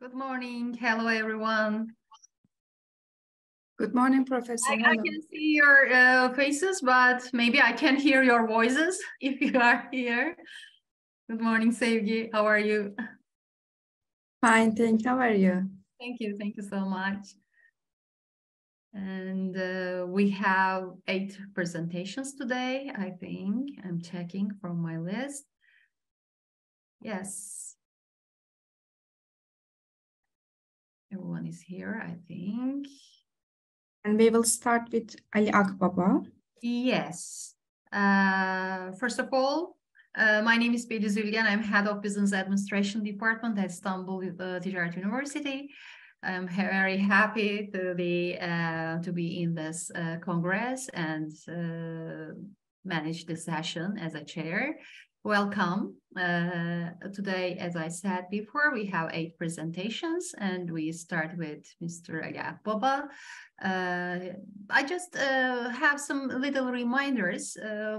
Good morning. Hello, everyone. Good morning, Professor. I can see your faces, but maybe I can't hear your voices if you are here. Good morning, Sergio. How are you? Fine, thank you. How are you? Thank you. Thank you so much. And we have 8 presentations today, I think. I'm checking from my list. Yes. Everyone is here, I think. And we will start with Ali Akbaba. Yes. First of all, my name is Bediz Ülgen. I'm head of business administration department at İstanbul Ticaret Üniversitesi. I'm very happy to be in this congress and manage the session as a chair. Welcome. Today, as I said before, we have 8 presentations, and we start with Mr. Ali Akbaba. I just have some little reminders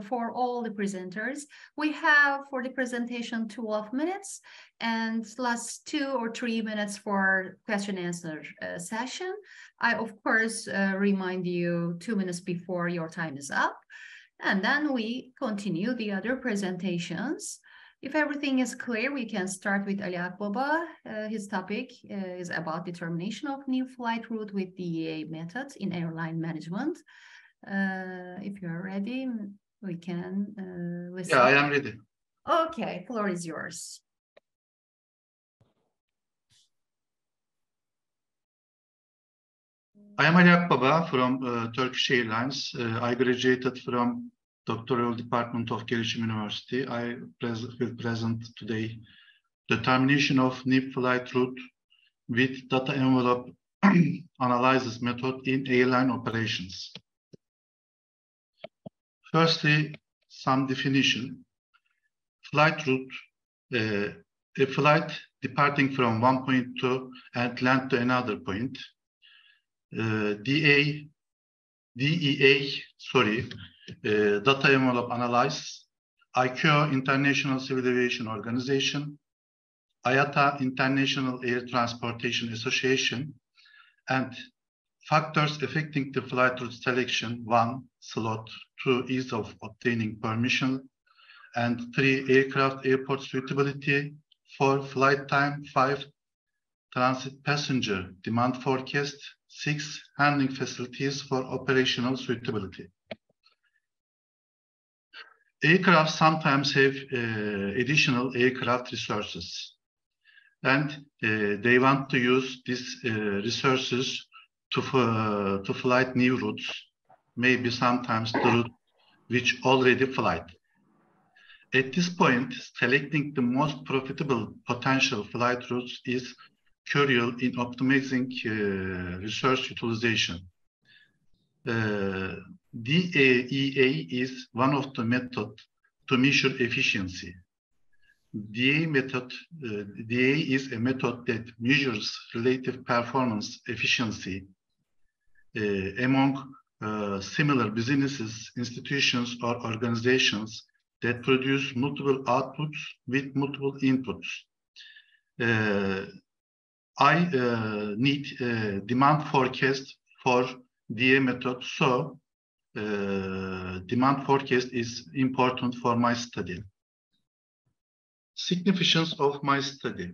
for all the presenters. We have for the presentation 12 minutes and last 2 or 3 minutes for question and answer session. I, of course, remind you 2 minutes before your time is up. And then we continue the other presentations. If everything is clear, we can start with Ali Akbaba. His topic is about determination of new flight route with DEA methods in airline management. If you are ready, we can listen. Yeah, I am ready. Okay, floor is yours. I am Ali Akbaba from Turkish Airlines. I graduated from Doctoral Department of Gelişim University. I will present today determination of new flight route with data envelope analysis method in airline operations. Firstly, some definition. Flight route, a flight departing from one point to and land to another point. DEA, data envelope analysis, ICAO, International Civil Aviation Organization, IATA, International Air Transportation Association, and factors affecting the flight route selection: 1, slot; 2, ease of obtaining permission; and 3, aircraft airport suitability; 4, flight time; 5, transit passenger demand forecast; 6, handling facilities for operational suitability. Aircraft sometimes have additional aircraft resources, and they want to use these resources to flight new routes, maybe sometimes the route which already flight. At this point, selecting the most profitable potential flight routes is crucial in optimizing resource utilization. DEA is one of the methods to measure efficiency. DEA is a method that measures relative performance efficiency among similar businesses, institutions, or organizations that produce multiple outputs with multiple inputs. I need demand forecast for DEA method, so demand forecast is important for my study. Significance of my study.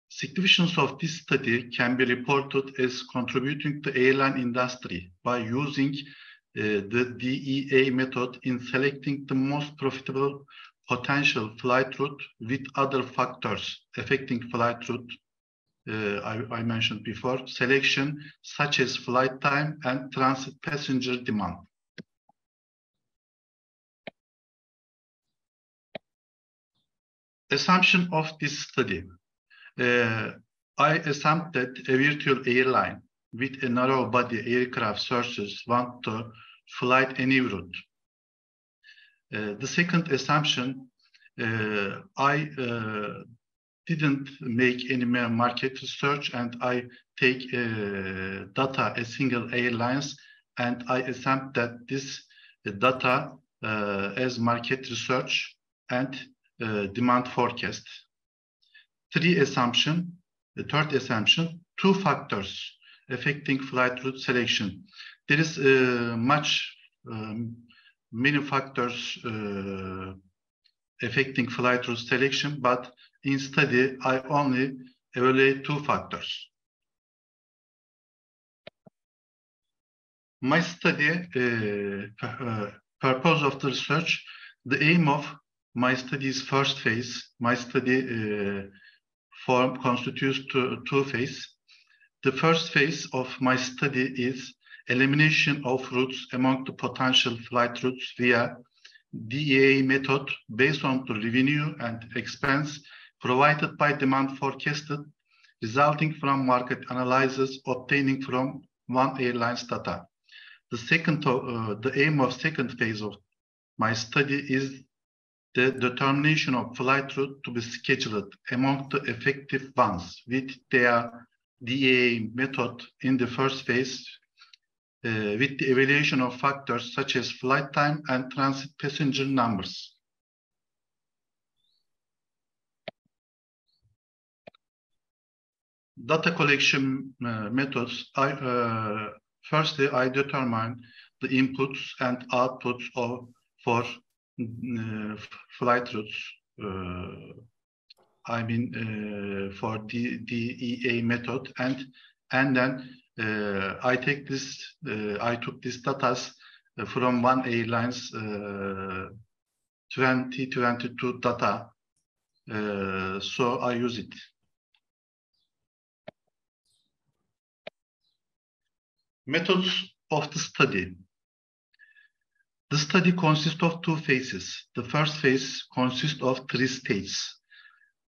Significance of this study can be reported as contributing to airline industry by using the DEA method in selecting the most profitable potential flight route with other factors affecting flight route I mentioned before, selection such as flight time and transit passenger demand. Assumption of this study. I assumed that a virtual airline with a narrow body aircraft sources want to flight any route. The second assumption, I didn't make any market research, and I take data as single airlines, and I assumed that this data as market research and demand forecast. The third assumption, two factors affecting flight route selection. There is many factors affecting flight route selection, but in study, I only evaluate two factors. My study, purpose of the research, the aim of my study's first phase, my study constitutes two phases. The first phase of my study is elimination of routes among the potential flight routes via DEA method based on the revenue and expense provided by demand forecasted, resulting from market analysis obtaining from one airline's data. The aim of second phase of my study is the determination of flight route to be scheduled among the effective ones with their DEA method in the first phase, with the evaluation of factors such as flight time and transit passenger numbers. Data collection methods. Firstly, I determine the inputs and outputs for flight routes. I mean, for the DEA method, and then I took this data from one airline's 2022 data, so I use it. Methods of the study. The study consists of two phases. The first phase consists of three stages.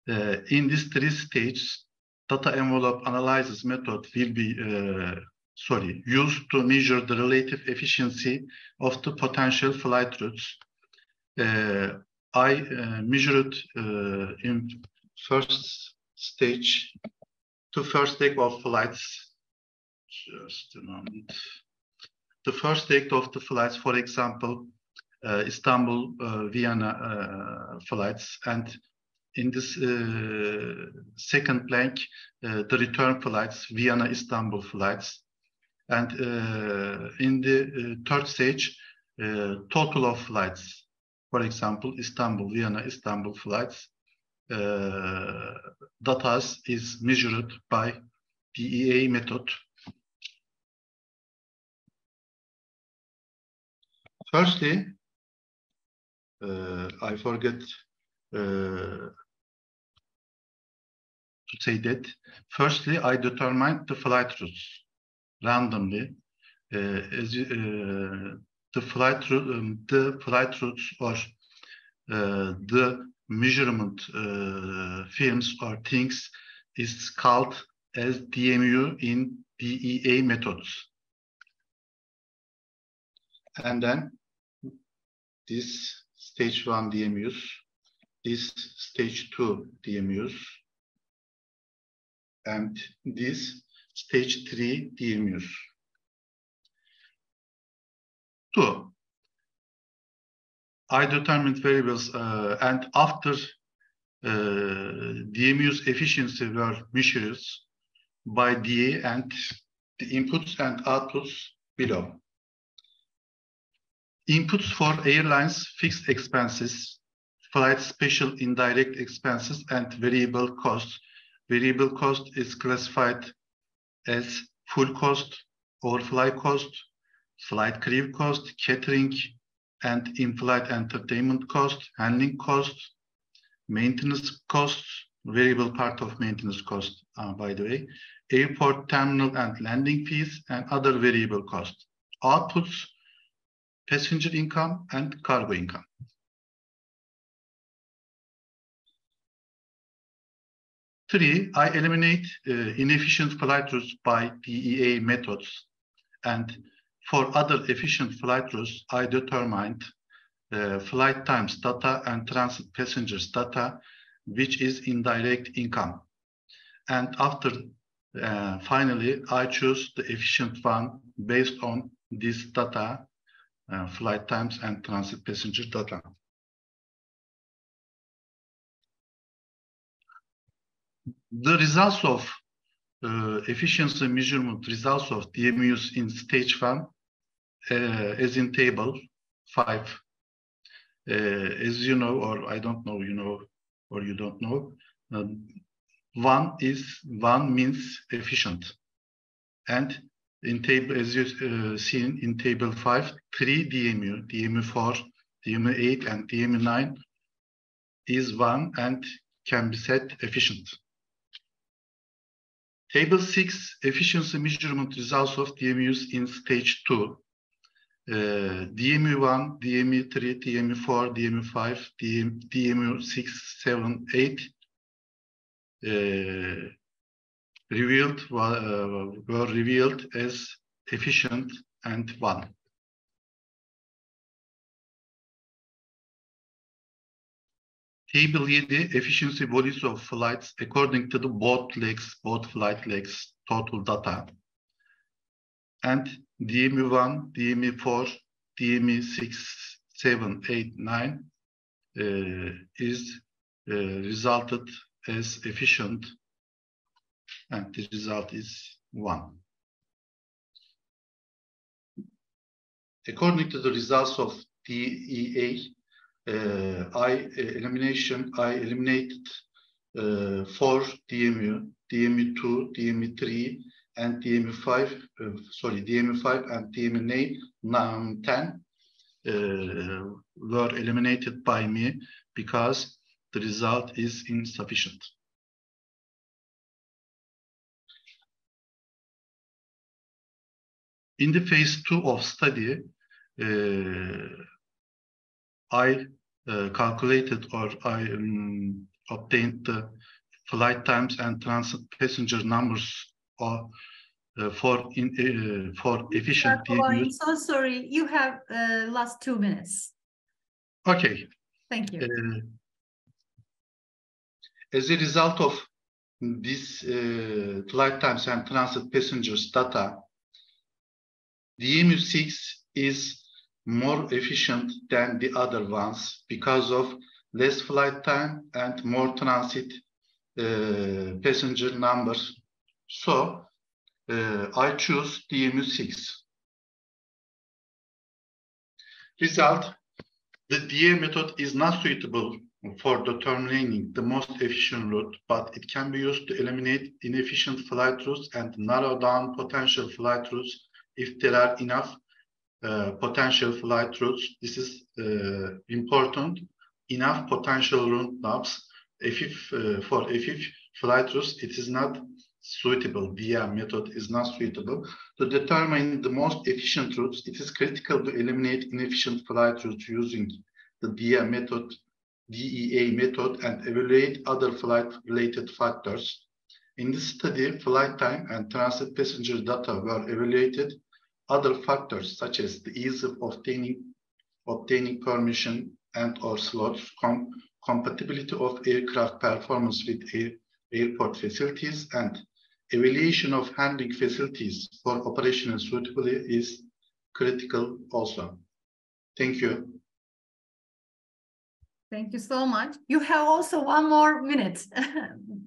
In this three stages, data envelope analysis method will be used to measure the relative efficiency of the potential flight routes. I measured in first stage the first leg of flights. Just a moment. The first leg of the flights, for example, Istanbul, Vienna flights, and in this second blank, the return flights, Vienna, Istanbul flights. And in the third stage, total of flights, for example, Istanbul, Vienna, Istanbul flights, data is measured by DEA method. Firstly, I forget to say that. Firstly, I determined the flight routes randomly. The flight routes or the measurement films or things is called as DMU in DEA methods. And then this stage 1 DMUs, this stage 2 DMUs, and this stage 3 DMUs. 2. I determined variables and after DMU's efficiency were measured by DA and the inputs and outputs below. Inputs for airlines, fixed expenses, flight special indirect expenses, and variable costs. Variable cost is classified as full cost, overflight cost, flight crew cost, catering and in-flight entertainment cost, handling cost, maintenance costs, variable part of maintenance cost, by the way, airport terminal and landing fees, and other variable costs. Outputs, passenger income and cargo income. Three, I eliminate inefficient flight routes by DEA methods. And for other efficient flight routes, I determined flight times data and transit passengers data, which is indirect income. And after, finally, I choose the efficient one based on this data, flight times and transit passenger data. The results of efficiency measurement results of DMUs in stage 1, as in table 5. As you know, or I don't know, you know, or you don't know, one means efficient. And in table, as you seen in table 5, 3 DMU, DMU4, DMU8, and DMU9 is 1 and can be said efficient. Table 6, efficiency measurement results of DMUs in stage 2. DMU1, DMU3, DMU4, DMU5, DMU6, 7, 8 were revealed as efficient and 1. Table 7, efficiency bodies of flights according to the both flight legs, total data. And DMU1, DMU4, DMU6, 7, 8, 9 is resulted as efficient, and the result is 1. According to the results of DEA, I eliminated 4 DMU, DMU2, DMU3, and DMU5, DMU5 and DMU10 were eliminated by me because the result is insufficient. In the phase 2 of study, I calculated, or I obtained the flight times and transit passenger numbers for efficient DMUs. I'm so sorry, you have last 2 minutes. Okay. Thank you. As a result of this flight times and transit passengers data, DMU6 is more efficient than the other ones because of less flight time and more transit passenger numbers. So I choose DMU6. Result: the DA method is not suitable for determining the most efficient route, but it can be used to eliminate inefficient flight routes and narrow down potential flight routes if there are enough potential flight routes. This is important. Enough potential route knobs. For flight routes, it is not suitable. DA method is not suitable. To determine the most efficient routes, it is critical to eliminate inefficient flight routes using the DEA method, and evaluate other flight-related factors. In this study, flight time and transit passenger data were evaluated. Other factors such as the ease of obtaining permission and/or slots, compatibility of aircraft performance with airport facilities, and evaluation of handling facilities for operational suitability is critical also. Thank you. Thank you so much. You have also 1 more minute,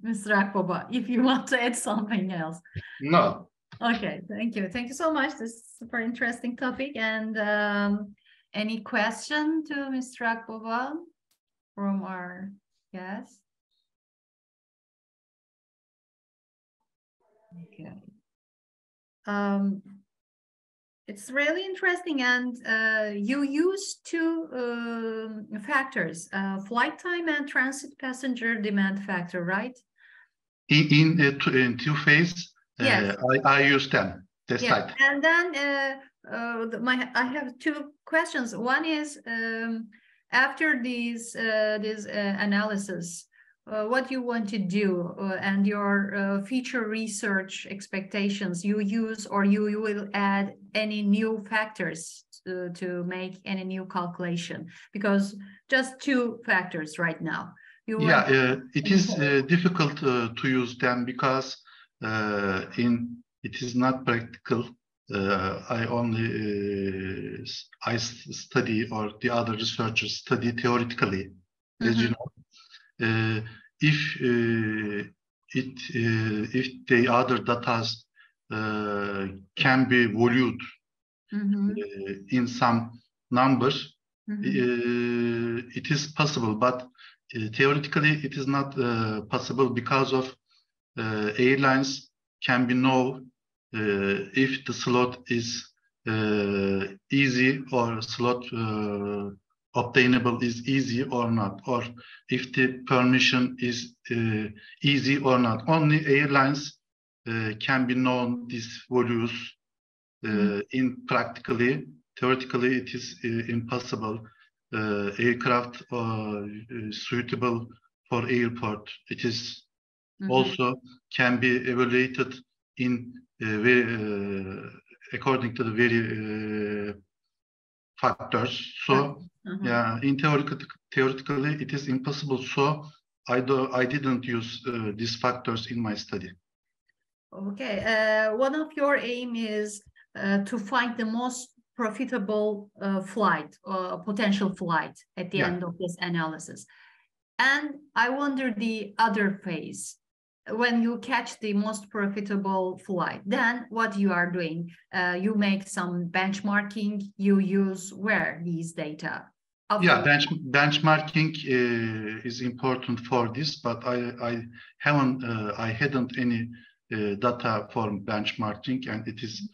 Mr. Akbaba, if you want to add something else. No. Okay, thank you. Thank you so much. This is a super interesting topic. And any question to Mr. Akbaba from our guest? Okay. It's really interesting, and you use 2 factors, flight time and transit passenger demand factor, right? In 2 phases, yes. I use them. Yeah. And then I have 2 questions. One is, after this analysis, what you want to do and your future research expectations, you use, or you will add any new factors to make any new calculation, because just 2 factors right now. It is difficult to use them because it is not practical. I study, or the other researchers study theoretically, as you know. If if the other data can be valued in some numbers, it is possible, but theoretically it is not possible because of airlines can be know if the slot is easy or slot obtainable is easy or not, or if the permission is easy or not. Only airlines can be known these values in practically. Theoretically, it is impossible. Aircraft suitable for airport. It is also can be evaluated in very according to the very factors. So yeah, in theoretically it is impossible. So I didn't use these factors in my study. Okay, one of your aim is to find the most profitable flight or potential flight at the end of this analysis. And I wonder the other phase, when you catch the most profitable flight, then what you are doing, you make some benchmarking, you use where these data? Benchmarking is important for this, but I hadn't any data for benchmarking, and it is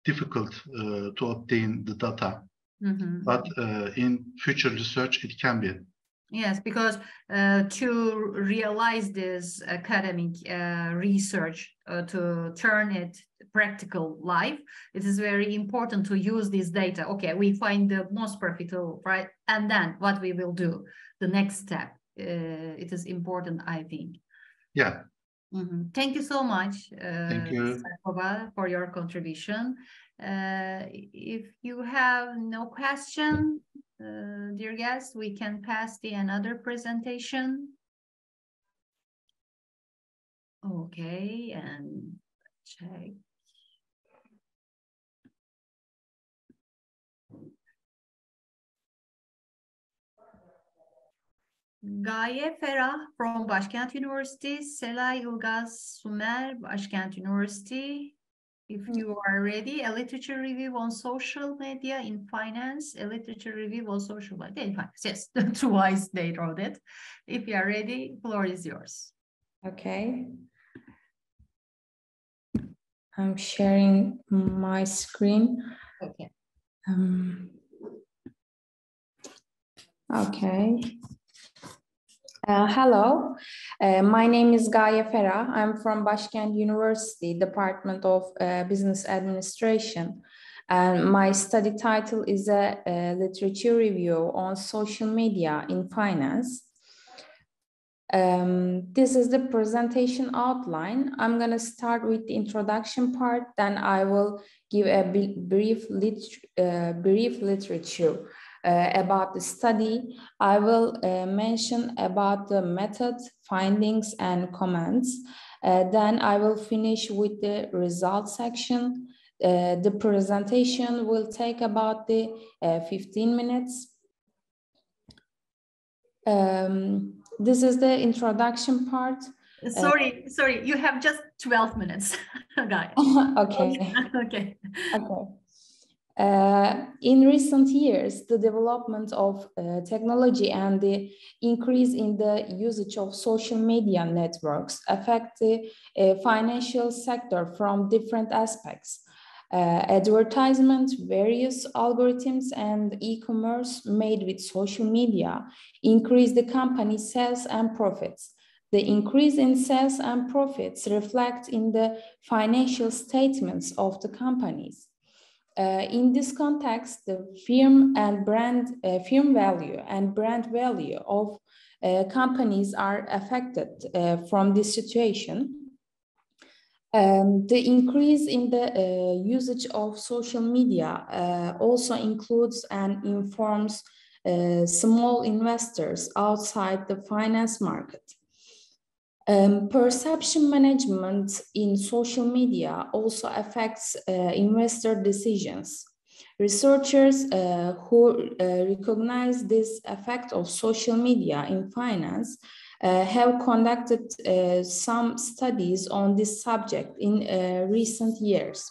difficult to obtain the data. But in future research, it can be. Yes, because to realize this academic research, to turn it practical life, it is very important to use this data. Okay, we find the most profitable, right? And then what we will do, the next step, it is important, I think. Yeah. Thank you so much, Thank you, for your contribution. If you have no question, dear guests, we can pass the another presentation. Okay, and check. Gaye Ferah from Başkent University, Selay Ilgaz Sumer, Başkent University. If you are ready, a literature review on social media in finance, a literature review on social media in finance. Yes, twice they wrote it. If you are ready, floor is yours. Okay. I'm sharing my screen. Okay. Okay. Hello, my name is Gaye Ferah. I'm from Başkent University, Department of Business Administration. And my study title is a literature review on social media in finance. This is the presentation outline. I'm going to start with the introduction part, then I will give a brief literature about the study. I will mention about the method, findings, and comments. Then I will finish with the results section. The presentation will take about 15 minutes. This is the introduction part. Sorry, you have just 12 minutes, guys. Okay. Okay. In recent years, the development of technology and the increase in the usage of social media networks affect the financial sector from different aspects. Advertisement, various algorithms, and e-commerce made with social media increase the company's sales and profits. The increase in sales and profits reflect in the financial statements of the companies. In this context, the firm value and brand value of companies are affected from this situation. The increase in the usage of social media also includes and informs small investors outside the finance market. Perception management in social media also affects investor decisions. Researchers who recognize this effect of social media in finance have conducted some studies on this subject in recent years.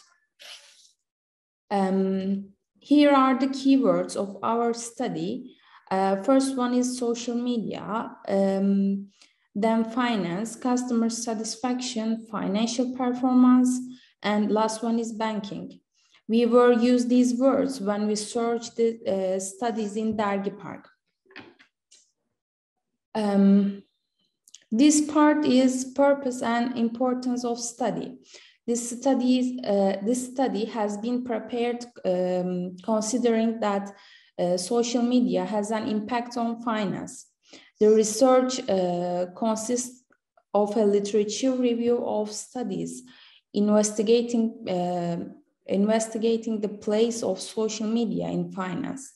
Here are the keywords of our study. First one is social media, then finance, customer satisfaction, financial performance, and last one is banking. We will use these words when we search the studies in Gillpatrick. This part is purpose and importance of study. This study has been prepared considering that social media has an impact on finance. The research consists of a literature review of studies investigating the place of social media in finance.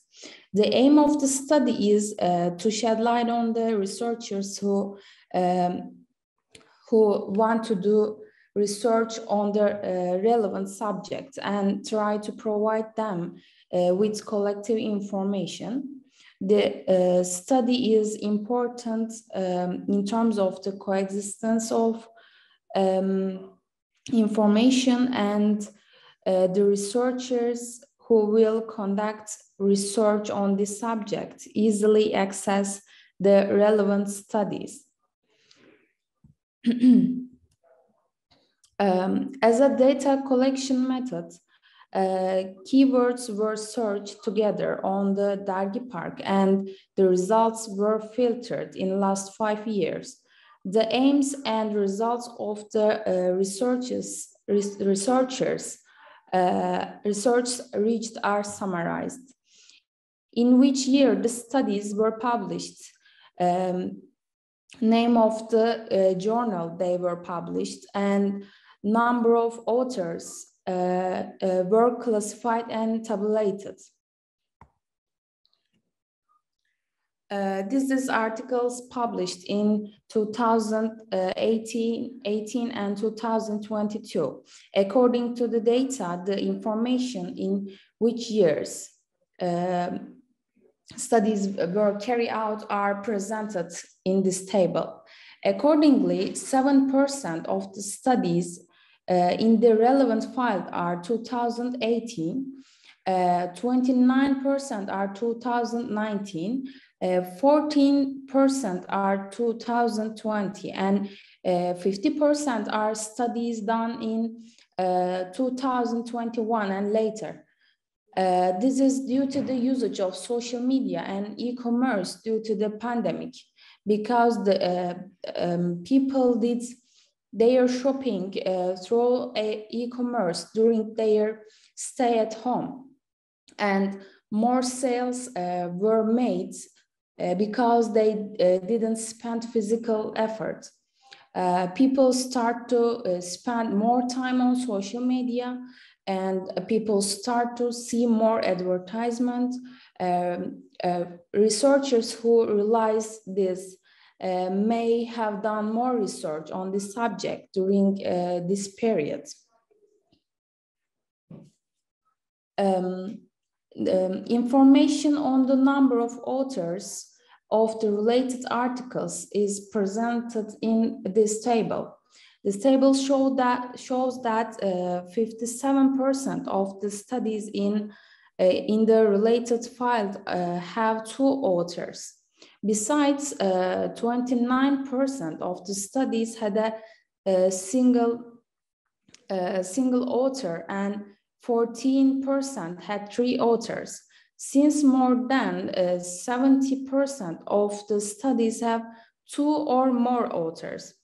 The aim of the study is to shed light on the researchers who want to do research on the relevant subject and try to provide them with collective information. The study is important in terms of the coexistence of information, and the researchers who will conduct research on this subject easily access the relevant studies. As a data collection method, keywords were searched together on the Gillpatrick and the results were filtered in the last 5 years. The aims and results of the research reached are summarized. In which year the studies were published, name of the journal they were published, and number of authors were classified and tabulated. This is articles published in 2018 and 2022. According to the data, the information in which years studies were carried out are presented in this table. Accordingly, 7% of the studies in the relevant file are 2018, 29% are 2019, 14% are 2020, and 50% are studies done in 2021 and later. This is due to the usage of social media and e-commerce due to the pandemic, because the people did their shopping through e-commerce during their stay at home, and more sales were made because they didn't spend physical effort. People start to spend more time on social media, and people start to see more advertisement. Researchers who realize this may have done more research on this subject during this period. Information on the number of authors of the related articles is presented in this table. This table shows that 57% of the studies in the related file have 2 authors. Besides, 29% of the studies had a single author, and 14% had 3 authors. Since more than 70% of the studies have 2 or more authors,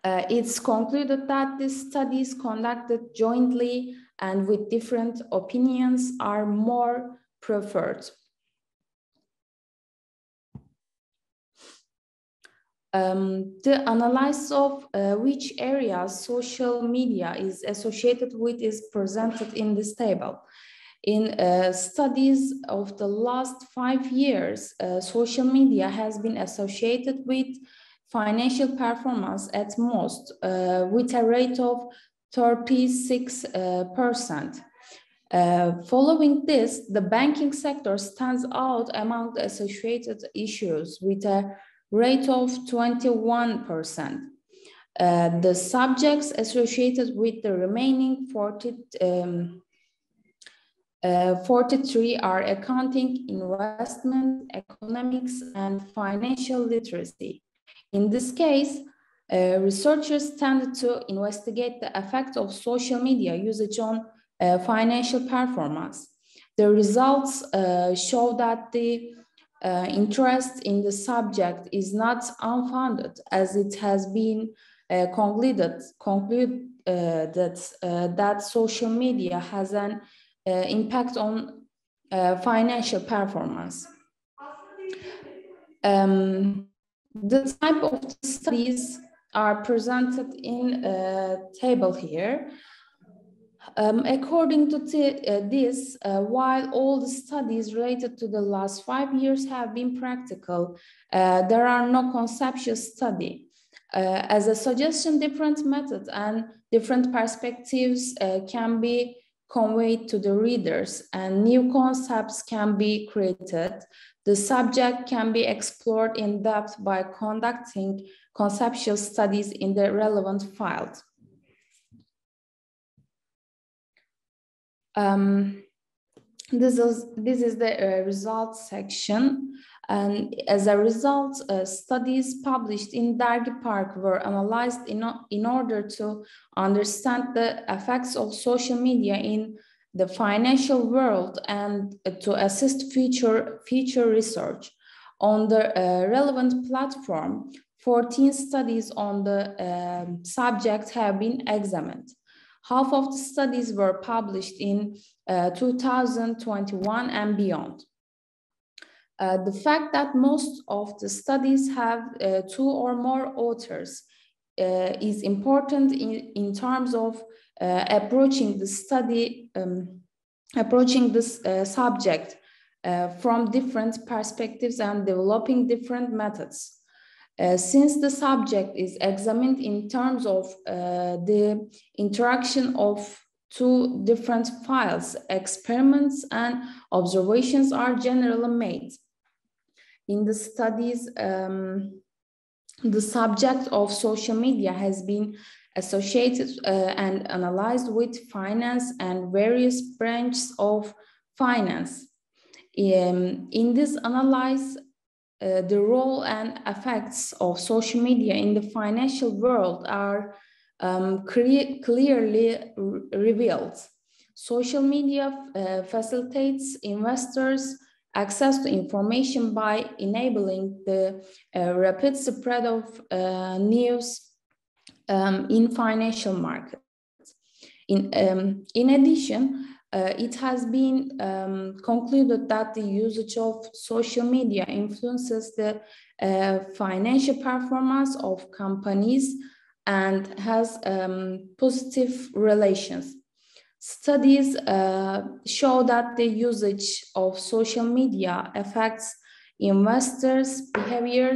it's concluded that these studies conducted jointly and with different opinions are more preferred. The analysis of which areas social media is associated with is presented in this table. In studies of the last 5 years, social media has been associated with financial performance at most, with a rate of 36%. Following this, the banking sector stands out among the associated issues with a rate of 21%. The subjects associated with the remaining 43 are accounting, investment, economics, and financial literacy. In this case, researchers tended to investigate the effect of social media usage on financial performance. The results show that the interest in the subject is not unfounded, as it has been concluded that social media has an impact on financial performance. The type of studies are presented in a table here. According to this, while all the studies related to the last 5 years have been practical, there are no conceptual study. As a suggestion, different methods and different perspectives can be conveyed to the readers, and new concepts can be created. The subject can be explored in depth by conducting conceptual studies in the relevant field. This is the results section, and as a result, studies published in Dergi Park were analyzed in order to understand the effects of social media in the financial world and to assist future research. On the relevant platform, 14 studies on the subject have been examined. Half of the studies were published in 2021 and beyond. The fact that most of the studies have 2 or more authors is important in terms of approaching the study, approaching this subject from different perspectives and developing different methods. Since the subject is examined in terms of the interaction of 2 different files, experiments and observations are generally made. In the studies, the subject of social media has been associated and analyzed with finance and various branches of finance. In this analysis, the role and effects of social media in the financial world are clearly revealed. Social media facilitates investors access to information by enabling the rapid spread of news in financial markets. In addition, it has been concluded that the usage of social media influences the financial performance of companies and has positive relations. Studies show that the usage of social media affects investors' behavior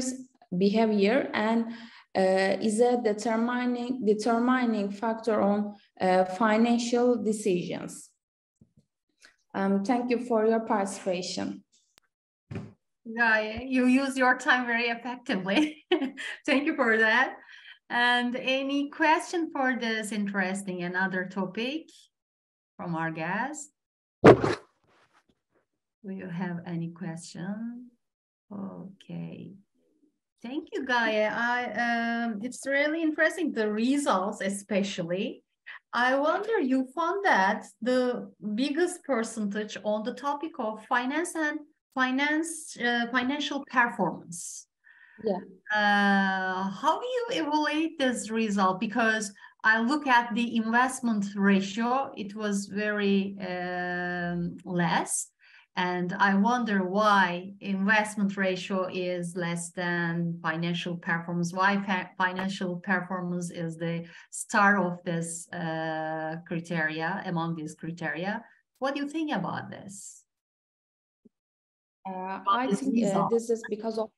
and is a determining factor on financial decisions. Thank you for your participation. Yeah, you use your time very effectively. Thank you for that. And any question for this interesting another topic from our guest? Do you have any question? Okay. Thank you, Gaye. It's really interesting, the results especially. I wonder, you found that the biggest percentage on the topic of finance and financial performance. Yeah. How do you evaluate this result? Because I look at the investment ratio, it was very less. And I wonder why investment ratio is less than financial performance, why financial performance is the star of this criteria, among these criteria. What do you think about this? I think this is because of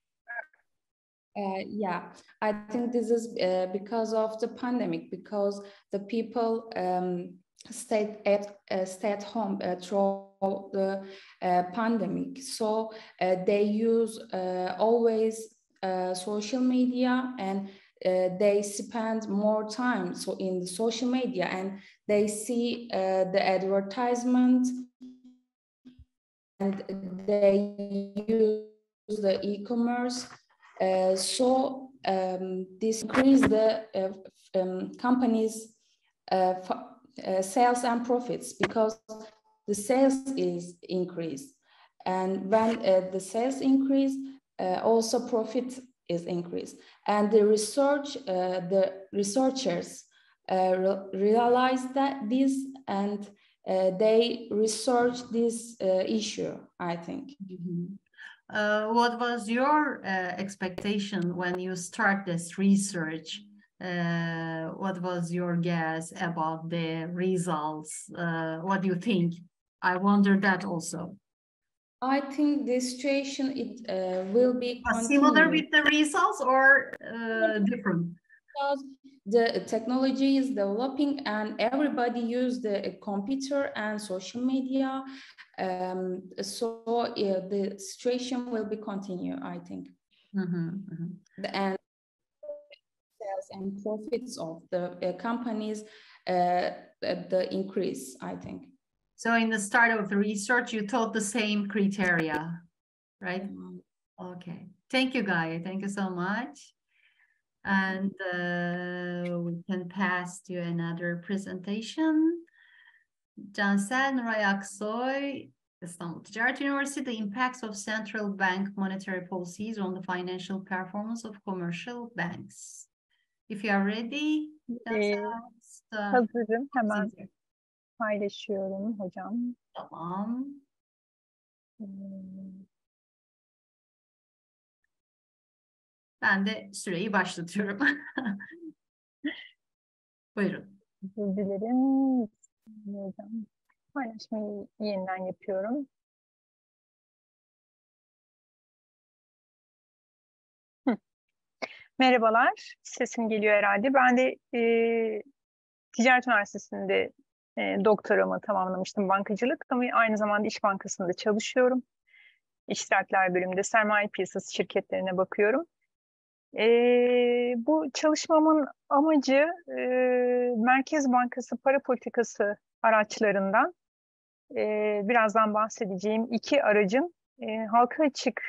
I think this is because of the pandemic, because the people stayed at home through the pandemic. So they use always social media, and they spend more time in the social media, and they see the advertisement, and they use the e-commerce. So this increase the companies' sales and profits, because the sales is increased, and when the sales increase, also profit is increased. And the researchers realize that this, and they research this issue, I think. Mm-hmm. What was your expectation when you start this research? What was your guess about the results? What do you think? I wonder that also. I think the situation will be similar with the results, or different? Because the technology is developing and everybody use the computer and social media, so the situation will be continue, I think. Mm-hmm, mm-hmm. And sales and profits of the companies, the increase, I think. So in the start of the research, you thought the same criteria, right? Mm-hmm. Okay. Thank you, Gaye. Thank you so much. And we can pass to another presentation. Cansel Nuray Aksoy, İstanbul Ticaret Üniversitesi, the impacts of central bank monetary policies on the financial performance of commercial banks. If you are ready, hazırım. Hemen paylaşıyorum hocam. Tamam. Ben de süreyi başlatıyorum. Buyurun. Özür dilerim. Hocam. Paylaşmayı yeniden yapıyorum. Merhabalar. Sesim geliyor herhalde. Ben de Ticaret Üniversitesi'nde doktoramı tamamlamıştım, bankacılık, ama aynı zamanda İş Bankası'nda çalışıyorum. İştirakler bölümünde sermaye piyasası şirketlerine bakıyorum. Bu çalışmamın amacı Merkez Bankası para politikası araçlarından birazdan bahsedeceğim iki aracın halka açık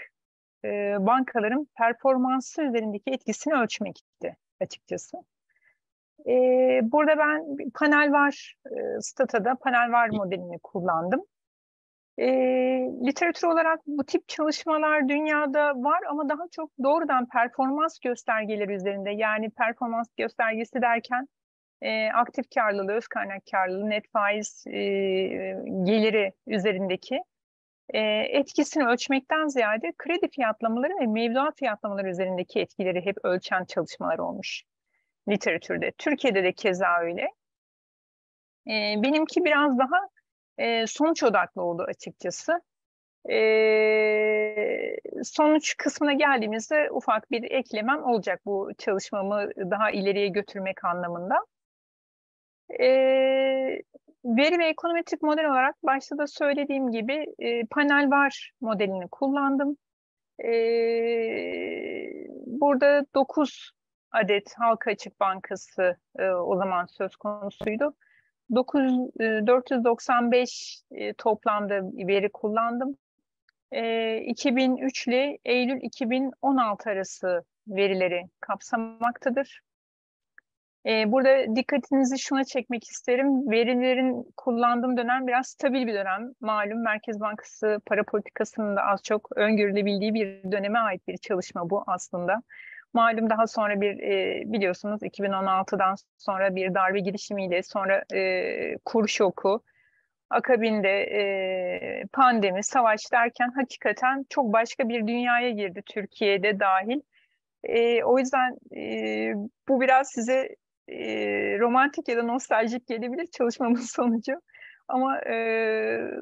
bankaların performansı üzerindeki etkisini ölçmekti açıkçası. Burada ben panel var, Stata'da panel var modelini kullandım. Literatür olarak bu tip çalışmalar dünyada var ama daha çok doğrudan performans göstergeleri üzerinde, yani performans göstergesi derken aktif karlılığı, öz kaynak karlılığı, net faiz geliri üzerindeki etkisini ölçmekten ziyade kredi fiyatlamaları ve mevduat fiyatlamaları üzerindeki etkileri hep ölçen çalışmalar olmuş literatürde. Türkiye'de de keza öyle. Benimki biraz daha sonuç odaklı oldu açıkçası. Sonuç kısmına geldiğimizde ufak bir eklemem olacak bu çalışmamı daha ileriye götürmek anlamında. Veri ve ekonometrik model olarak başta da söylediğim gibi panel var modelini kullandım. Burada 9 adet halka açık bankası o zaman söz konusuydu. 495 toplamda veri kullandım. 2003 ile Eylül 2016 arası verileri kapsamaktadır. Burada dikkatinizi şuna çekmek isterim. Verilerin kullandığım dönem biraz stabil bir dönem. Malum Merkez Bankası para politikasının da az çok öngörülebildiği bir döneme ait bir çalışma bu aslında. Malum daha sonra biliyorsunuz 2016'dan sonra bir darbe girişimiyle sonra kur şoku, akabinde pandemi, savaş derken hakikaten çok başka bir dünyaya girdi, Türkiye'de dahil. O yüzden bu biraz size romantik ya da nostaljik gelebilir çalışmamın sonucu. Ama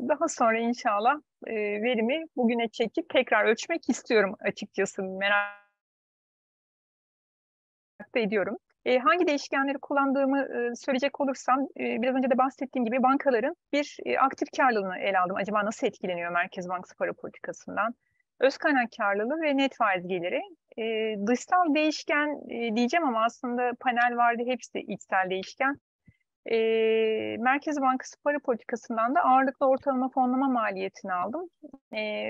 daha sonra inşallah verimi bugüne çekip tekrar ölçmek istiyorum açıkçası. Merak ediyorum. Hangi değişkenleri kullandığımı söyleyecek olursam, biraz önce de bahsettiğim gibi bankaların bir aktif karlılığını ele aldım. Acaba nasıl etkileniyor Merkez Bankası para politikasından? öz kaynak karlılığı ve net faiz geliri. Dışsal değişken diyeceğim ama aslında panel vardı, hepsi içsel değişken. Merkez Bankası para politikasından da ağırlıklı ortalama fonlama maliyetini aldım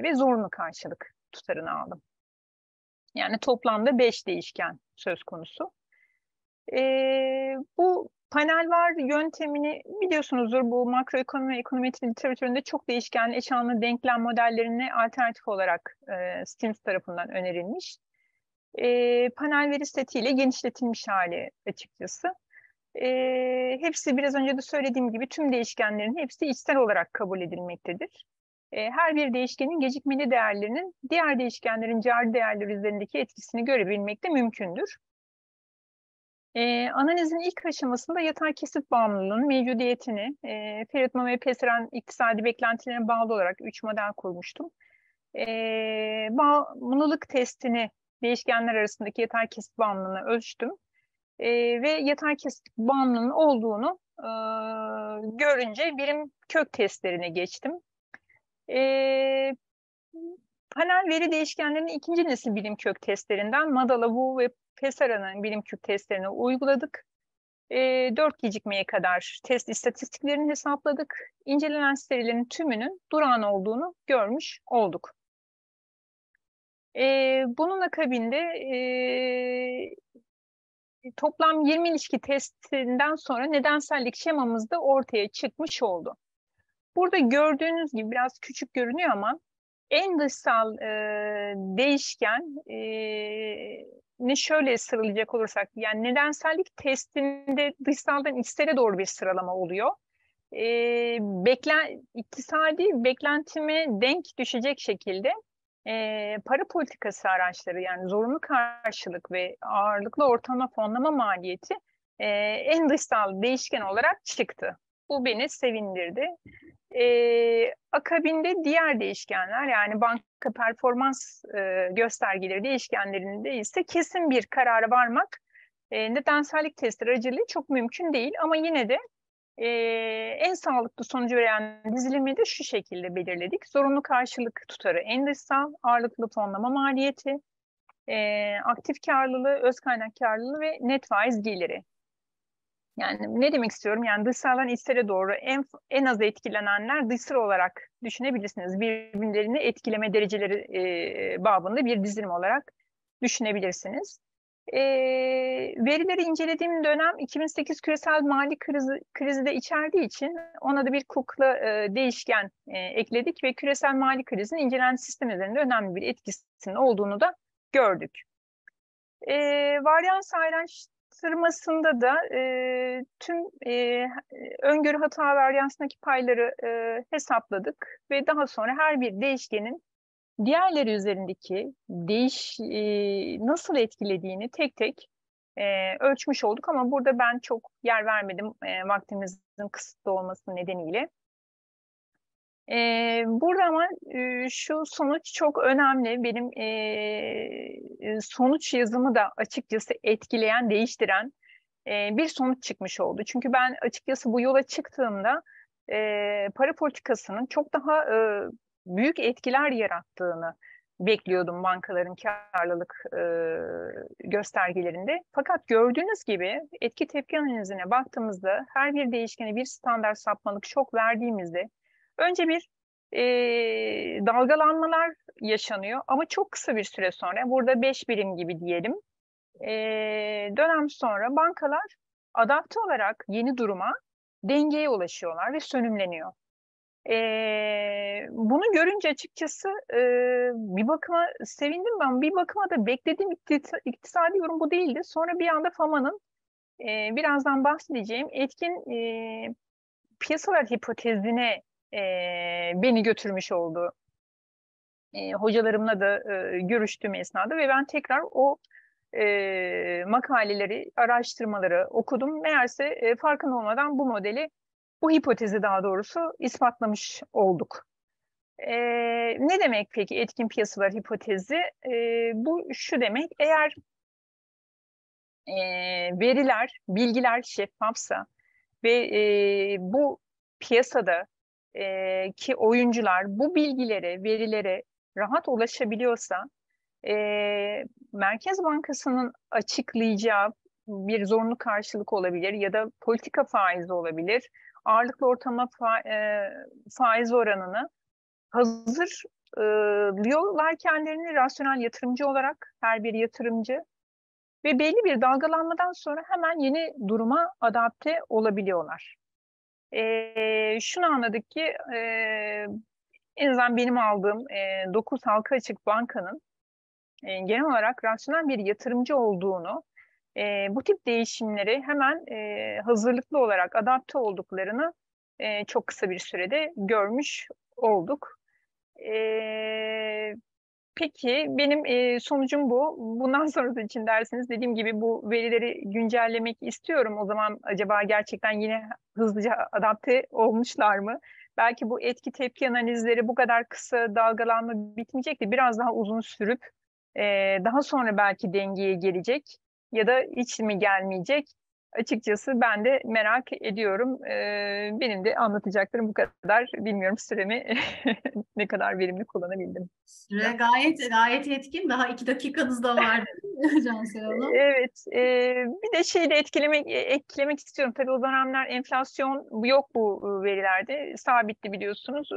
ve zorunlu karşılık tutarını aldım. Yani toplamda 5 değişken söz konusu. Bu panel var yöntemini biliyorsunuzdur. Bu makroekonomi ve ekonometri literatüründe çok değişkenli eşanlı denklem modellerine alternatif olarak Stims tarafından önerilmiş. Panel veri setiyle genişletilmiş hali açıkçası. Hepsi biraz önce de söylediğim gibi tüm değişkenlerin hepsi içsel olarak kabul edilmektedir. Her bir değişkenin gecikmeli değerlerinin diğer değişkenlerin cari değerleri üzerindeki etkisini görebilmek de mümkündür. Analizin ilk aşamasında yatay kesit bağımlılığının mevcudiyetini, Feritman ve Peseren iktisadi beklentilerine bağlı olarak 3 model kurmuştum. Bağımlılık testini, değişkenler arasındaki yatay kesit bağımlılığını ölçtüm. Ve yatay kesit bağımlılığının olduğunu görünce birim kök testlerine geçtim. Panel veri değişkenlerinin ikinci nesil birim kök testlerinden Madala, Wu ve Pesaran'ın birim kök testlerini uyguladık. 4 gecikmeye kadar test istatistiklerini hesapladık. İncelenen serilerin tümünün durağan olduğunu görmüş olduk. Bunun akabinde toplam 20 ilişki testinden sonra nedensellik şemamız da ortaya çıkmış oldu. Burada gördüğünüz gibi biraz küçük görünüyor ama en dışsal değişken ne şöyle sıralayacak olursak, yani nedensellik testinde dışsaldan içsele doğru bir sıralama oluyor. İktisadi beklentime denk düşecek şekilde para politikası araçları, yani zorunlu karşılık ve ağırlıklı ortalama fonlama maliyeti en dışsal değişken olarak çıktı. Bu beni sevindirdi. Akabinde diğer değişkenler, yani banka performans göstergeleri değişkenlerinde ise kesin bir karara varmak nedensellik testi aracılığıyla çok mümkün değil, ama yine de en sağlıklı sonucu veren dizilimi de şu şekilde belirledik. Zorunlu karşılık tutarı en dışsal, ağırlıklı fonlama maliyeti, aktif karlılığı, öz kaynak karlılığı ve net faiz geliri. Yani ne demek istiyorum? Yani dışsaldan içsele doğru en az etkilenenler dışsal olarak düşünebilirsiniz. Birbirlerini etkileme dereceleri babında bir dizilim olarak düşünebilirsiniz. Verileri incelediğim dönem 2008 küresel mali krizi de içerdiği için ona da bir kukla değişken ekledik ve küresel mali krizin incelenen sistem üzerinde önemli bir etkisinin olduğunu da gördük. Varyans ayrıştırmasında da tüm öngörü hata varyansındaki payları hesapladık ve daha sonra her bir değişkenin diğerleri üzerindeki nasıl etkilediğini tek tek ölçmüş olduk, ama burada ben çok yer vermedim vaktimizin kısıtlı olması nedeniyle. Burada ama şu sonuç çok önemli. Benim sonuç yazımı da açıkçası etkileyen, değiştiren bir sonuç çıkmış oldu. Çünkü ben açıkçası bu yola çıktığımda para politikasının çok daha büyük etkiler yarattığını bekliyordum bankaların karlılık göstergelerinde. Fakat gördüğünüz gibi etki tepki analizine baktığımızda her bir değişkene bir standart sapmalık şok verdiğimizde önce bir dalgalanmalar yaşanıyor, ama çok kısa bir süre sonra, burada 5 birim gibi diyelim, dönem sonra bankalar adapte olarak yeni duruma, dengeye ulaşıyorlar ve sönümleniyor. Bunu görünce açıkçası bir bakıma sevindim ben. Bir bakıma da beklediğim iktisadi yorum bu değildi. Sonra bir anda FAMA'nın birazdan bahsedeceğim etkin piyasalar hipotezine beni götürmüş oldu. Hocalarımla da görüştüğüm esnada ve ben tekrar o makaleleri, araştırmaları okudum. Meğerse farkında olmadan bu modeli, bu hipotezi daha doğrusu ispatlamış olduk. Ne demek peki etkin piyasalar hipotezi? Bu şu demek: eğer veriler, bilgiler şeffafsa ve bu piyasada ki oyuncular bu bilgilere, verilere rahat ulaşabiliyorsa, Merkez Bankası'nın açıklayacağı bir zorunlu karşılık olabilir ya da politika faizi olabilir. Ağırlıklı ortalama faiz oranını hazırlıyorlar kendilerini rasyonel yatırımcı olarak, her bir yatırımcı ve belli bir dalgalanmadan sonra hemen yeni duruma adapte olabiliyorlar. Şunu anladık ki en azından benim aldığım 9 halka açık bankanın genel olarak rasyonel bir yatırımcı olduğunu, bu tip değişimleri hemen hazırlıklı olarak adapte olduklarını çok kısa bir sürede görmüş olduk. Peki benim sonucum bu. Bundan sonrası için derseniz dediğim gibi bu verileri güncellemek istiyorum. O zaman acaba gerçekten yine hızlıca adapte olmuşlar mı? Belki bu etki tepki analizleri bu kadar kısa dalgalanma bitmeyecek de biraz daha uzun sürüp daha sonra belki dengeye gelecek ya da hiç mi gelmeyecek? Açıkçası ben de merak ediyorum. Benim de anlatacaklarım bu kadar. Bilmiyorum süremi ne kadar verimli kullanabildim. Süre gayet etkin. Daha 2 dakikanız da var Cansel Hanım. Evet. Bir de şeyi de eklemek istiyorum. Tabii o dönemler enflasyon yok bu verilerde. Sabitti biliyorsunuz.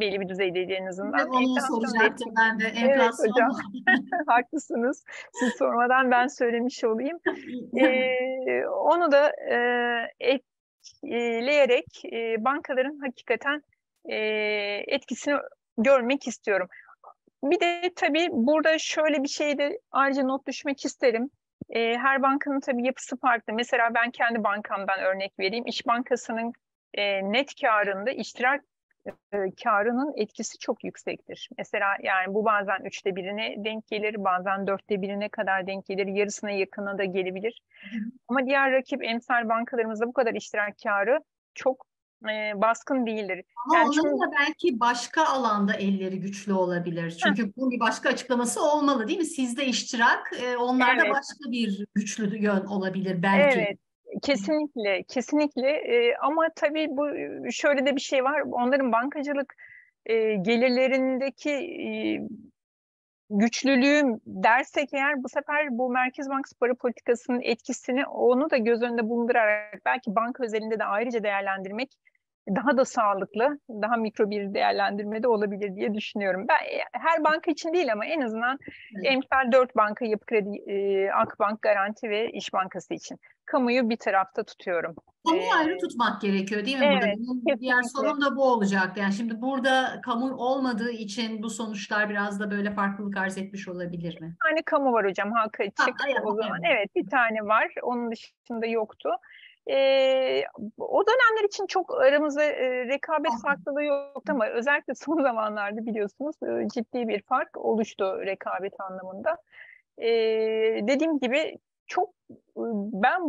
Belli bir düzeydeydi en azından. Onu soracaktım ben de. Evet Enflasyon. hocam. Haklısınız. Siz sormadan ben söylemiş olayım. Onu da etkileyerek bankaların hakikaten etkisini görmek istiyorum. Bir de tabii burada şöyle bir şey de ayrıca not düşmek isterim. Her bankanın tabii yapısı farklı. Mesela ben kendi bankamdan örnek vereyim. İş Bankası'nın net karında iştirak karının etkisi çok yüksektir. Mesela yani bu bazen 1/3'üne denk gelir, bazen 1/4'üne kadar denk gelir, yarısına yakına da gelebilir. Ama diğer rakip emsal bankalarımızda bu kadar iştirak karı çok baskın değildir. Ama Yani onların da belki başka alanda elleri güçlü olabilir. Çünkü bunun bir başka açıklaması olmalı değil mi? Sizde iştirak, onlarda evet. başka bir güçlü yön olabilir belki. Evet, kesinlikle. Ama tabii bu şöyle de bir şey var. Onların bankacılık gelirlerindeki güçlülüğü dersek eğer bu sefer bu Merkez Bankası para politikasının etkisini onu da göz önünde bulundurarak belki banka özelinde de ayrıca değerlendirmek daha da sağlıklı, daha mikro bir değerlendirme de olabilir diye düşünüyorum. Ben her banka için değil ama en azından emsal 4 banka, Yapı Kredi, Akbank, Garanti ve İş Bankası için. Kamuyu bir tarafta tutuyorum. Kamuyu ayrı tutmak gerekiyor değil mi burada? Evet, Benim diğer kesinlikle. sorun da bu olacak. Yani şimdi burada kamu olmadığı için bu sonuçlar biraz da böyle farklılık arz etmiş olabilir mi? Bir tane kamu var hocam, halka açık o zaman. Evet, bir tane var. Onun dışında yoktu. O dönemler için çok aramızda rekabet farklılığı yoktu ama özellikle son zamanlarda biliyorsunuz ciddi bir fark oluştu rekabet anlamında. Dediğim gibi çok ben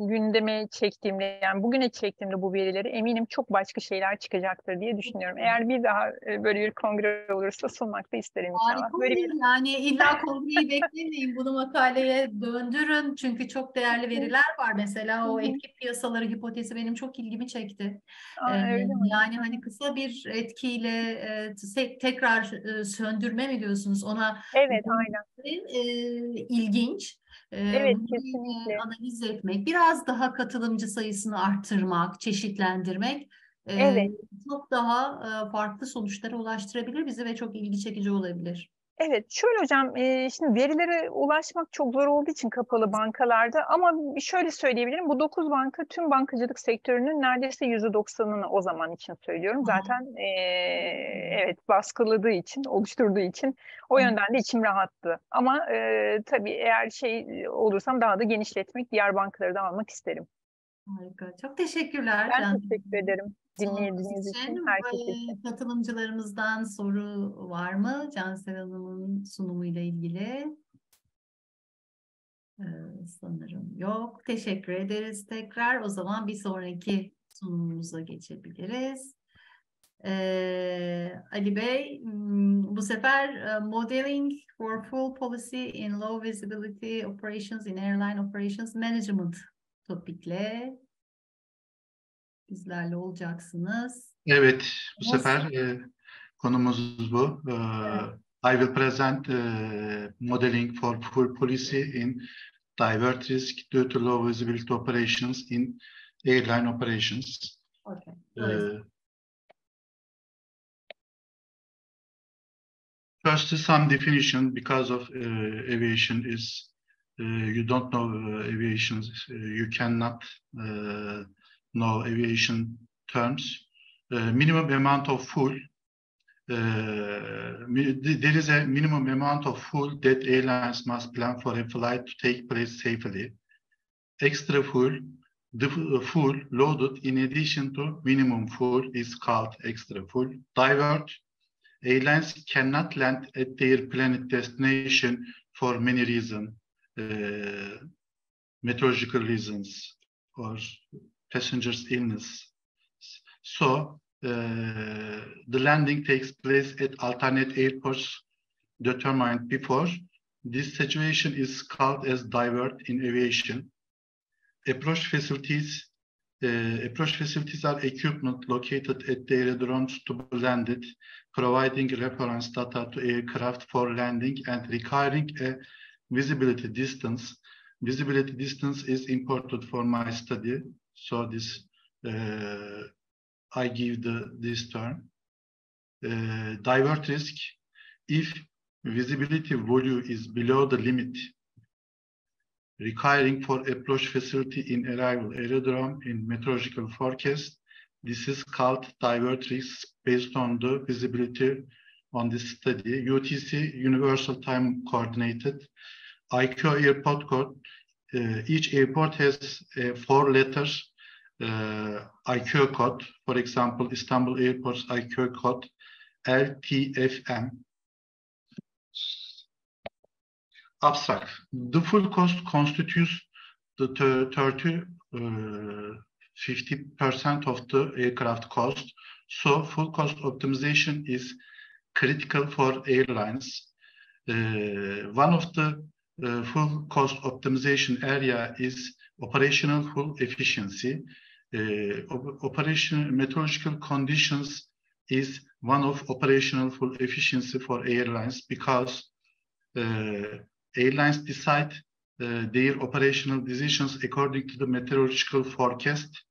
gündeme çektiğimde yani bugüne çektiğimde bu verileri eminim çok başka şeyler çıkacaktır diye düşünüyorum. Eğer bir daha böyle bir kongre olursa sunmak da isterim inşallah. Harika Böyle olur. Yani illa kongreyi beklemeyin. Bunu makaleye döndürün. Çünkü çok değerli veriler var. Mesela o etki piyasaları hipotezi benim çok ilgimi çekti. Öyle mi? Yani hani kısa bir etkiyle tekrar söndürme mi diyorsunuz? Ona Evet, aynen. ilginç. Evet, Bunu kesinlikle. analiz etmek, biraz daha katılımcı sayısını arttırmak, çeşitlendirmek Evet. çok daha farklı sonuçlara ulaştırabilir bizi ve çok ilgi çekici olabilir. Evet, şöyle hocam, şimdi verilere ulaşmak çok zor olduğu için kapalı bankalarda ama şöyle söyleyebilirim, bu 9 banka tüm bankacılık sektörünün neredeyse %90'ını o zaman için söylüyorum. Zaten evet baskıladığı için, oluşturduğu için o yönden de içim rahattı. Ama tabii eğer şey olursam daha da genişletmek, diğer bankaları da almak isterim. Harika. Çok teşekkürler. Ben teşekkür ederim Sunumumuz dinlediğiniz için, için herkes için. katılımcılarımızdan soru var mı? Cansel Hanım'ın sunumuyla ilgili. Sanırım yok. Teşekkür ederiz tekrar. O zaman bir sonraki sunumumuza geçebiliriz. Ali Bey, bu sefer Modeling for Full Policy in Low Visibility Operations in Airline Operations Management topikle bizlerle olacaksınız. Evet, bu sefer konumuz bu. I will present modeling for full policy in divert risk due to low visibility operations in airline operations. Okay. First is some definition, because of aviation is, you don't know aviation, you cannot know aviation terms. Minimum amount of fuel, there is a minimum amount of fuel that airlines must plan for a flight to take place safely. Extra fuel, the fuel loaded in addition to minimum fuel is called extra fuel. Divert, airlines cannot land at their planned destination for many reasons, meteorological reasons or passengers' illness. So the landing takes place at alternate airports determined before. This situation is called as divert in aviation. Approach facilities are equipment located at the aerodromes to be landed, providing reference data to aircraft for landing and requiring a visibility distance. Visibility distance is important for my study, so this I give this term. Divert risk, if visibility value is below the limit requiring for approach facility in arrival aerodrome in meteorological forecast, this is called divert risk based on the visibility on this study. UTC, Universal Time Coordinated. IQ airport code, each airport has a 4-letter IQ code. For example, Istanbul Airport's IQ code LTFM. Abstract. The full cost constitutes the 50% of the aircraft cost. So full cost optimization is critical for airlines. One of the full cost optimization area is operational fuel efficiency. Meteorological conditions is one of operational fuel efficiency for airlines, because airlines decide their operational decisions according to the meteorological forecast,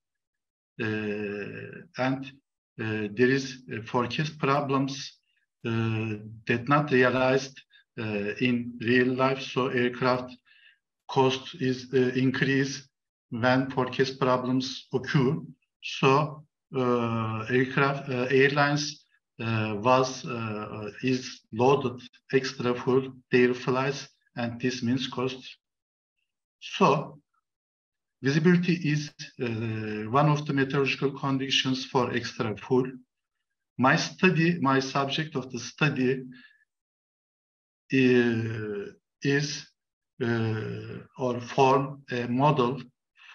and there is forecast problems that not realized in real life, so aircraft cost is increased when forecast problems occur. So airlines is loaded extra fuel their flights, and this means cost. So visibility is one of the meteorological conditions for extra fuel. My subject of the study is or form a model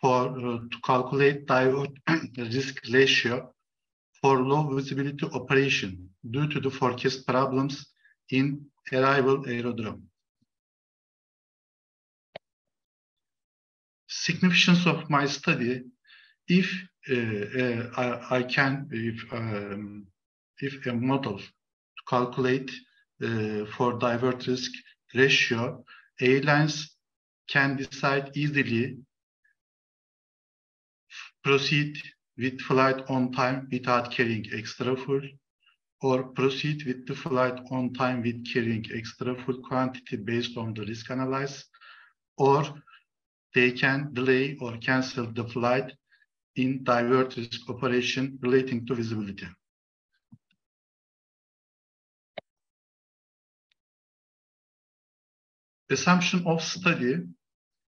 for to calculate divert risk ratio for low visibility operation due to the forecast problems in arrival aerodrome. Significance of my study: if if a model to calculate for divert risk ratio, airlines can decide easily proceed with flight on time without carrying extra fuel, or proceed with the flight on time with carrying extra fuel quantity based on the risk analysis, or they can delay or cancel the flight in divert risk operation relating to visibility. Assumption of study: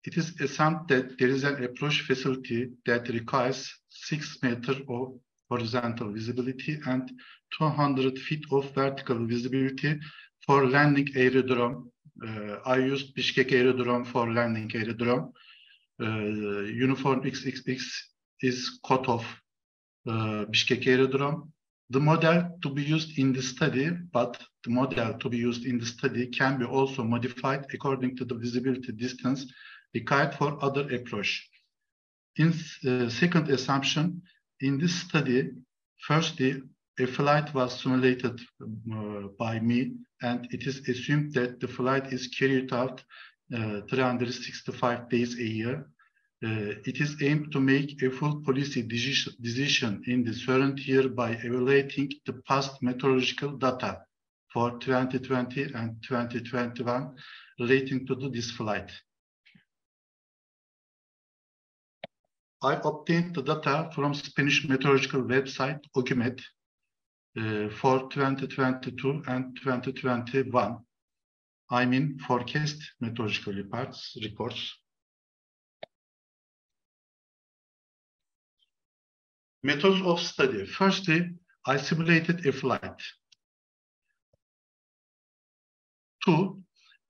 it is assumed that there is an approach facility that requires 6 meters of horizontal visibility and 200 feet of vertical visibility for landing aerodrome. I used Bishkek aerodrome for landing aerodrome. Uniform XXX is code of Bishkek aerodrome. The model to be used in the study, but the model to be used in the study can be also modified according to the visibility distance required for other approach. In second assumption, in this study, firstly, a flight was simulated by me, and it is assumed that the flight is carried out 365 days a year. It is aimed to make a full policy decision in the current year by evaluating the past meteorological data for 2020 and 2021 relating to this flight. I obtained the data from Spanish meteorological website Ogimet for 2022 and 2021. I mean forecast meteorological reports. Methods of study. Firstly, I simulated a flight. 2,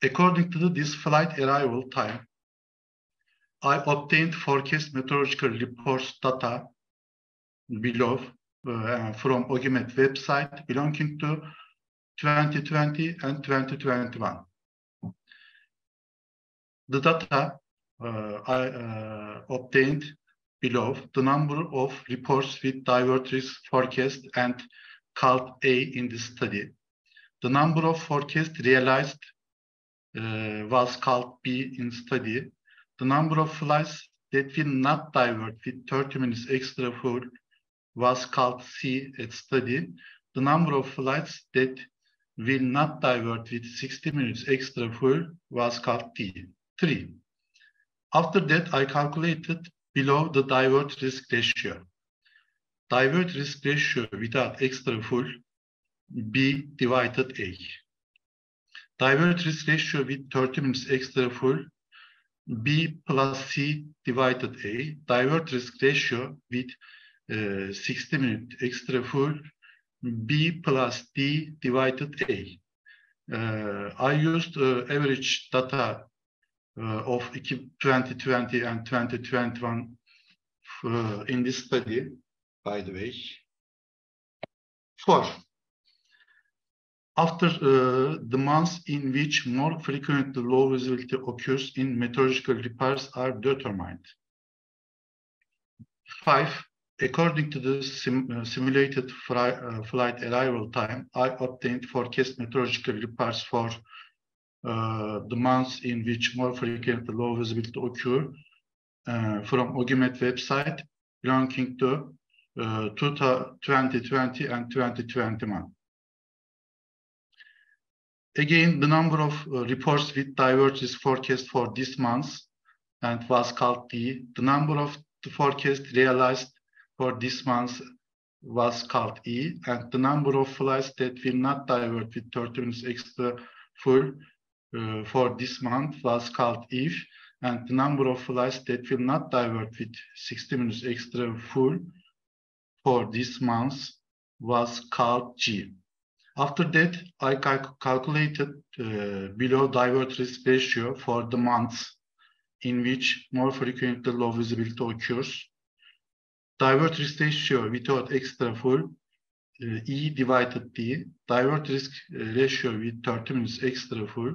according to this flight arrival time, I obtained forecast meteorological reports data below from Ogimet website belonging to 2020 and 2021. The data I obtained below, the number of reports with diverse risk forecast and called A in the study. The number of forecasts realized was called B in study. The number of flights that will not divert with 30 minutes extra fuel was called C at study. The number of flights that will not divert with 60 minutes extra fuel was called D. 3. After that, I calculated below the divert risk ratio. Divert risk ratio without extra fuel, B divided A. Divert risk ratio with 30 minutes extra fuel, B plus C divided A. Divert risk ratio with 60 minutes extra fuel, B plus D divided A. I used average data of 2020 and 2021 in this study, by the way. 4. After the months in which more frequently low visibility occurs in meteorological reports are determined. 5. According to the simulated flight arrival time, I obtained forecast meteorological reports for the months in which more frequently low visibility occur from Ogimet website belonging to 2020 and 2021. Again, the number of reports with diverse risk forecast for this month and was called D. The number of the forecast realized for this month was called E, and the number of flights that will not divert with 30 minutes extra fuel for this month was called F, and the number of flights that will not divert with 60 minutes extra fuel for this month was called G. After that, I calculated below divert risk ratio for the months in which more frequently low visibility occurs. Divert risk ratio without extra fuel, E divided D. Divert risk ratio with 30 minutes extra fuel,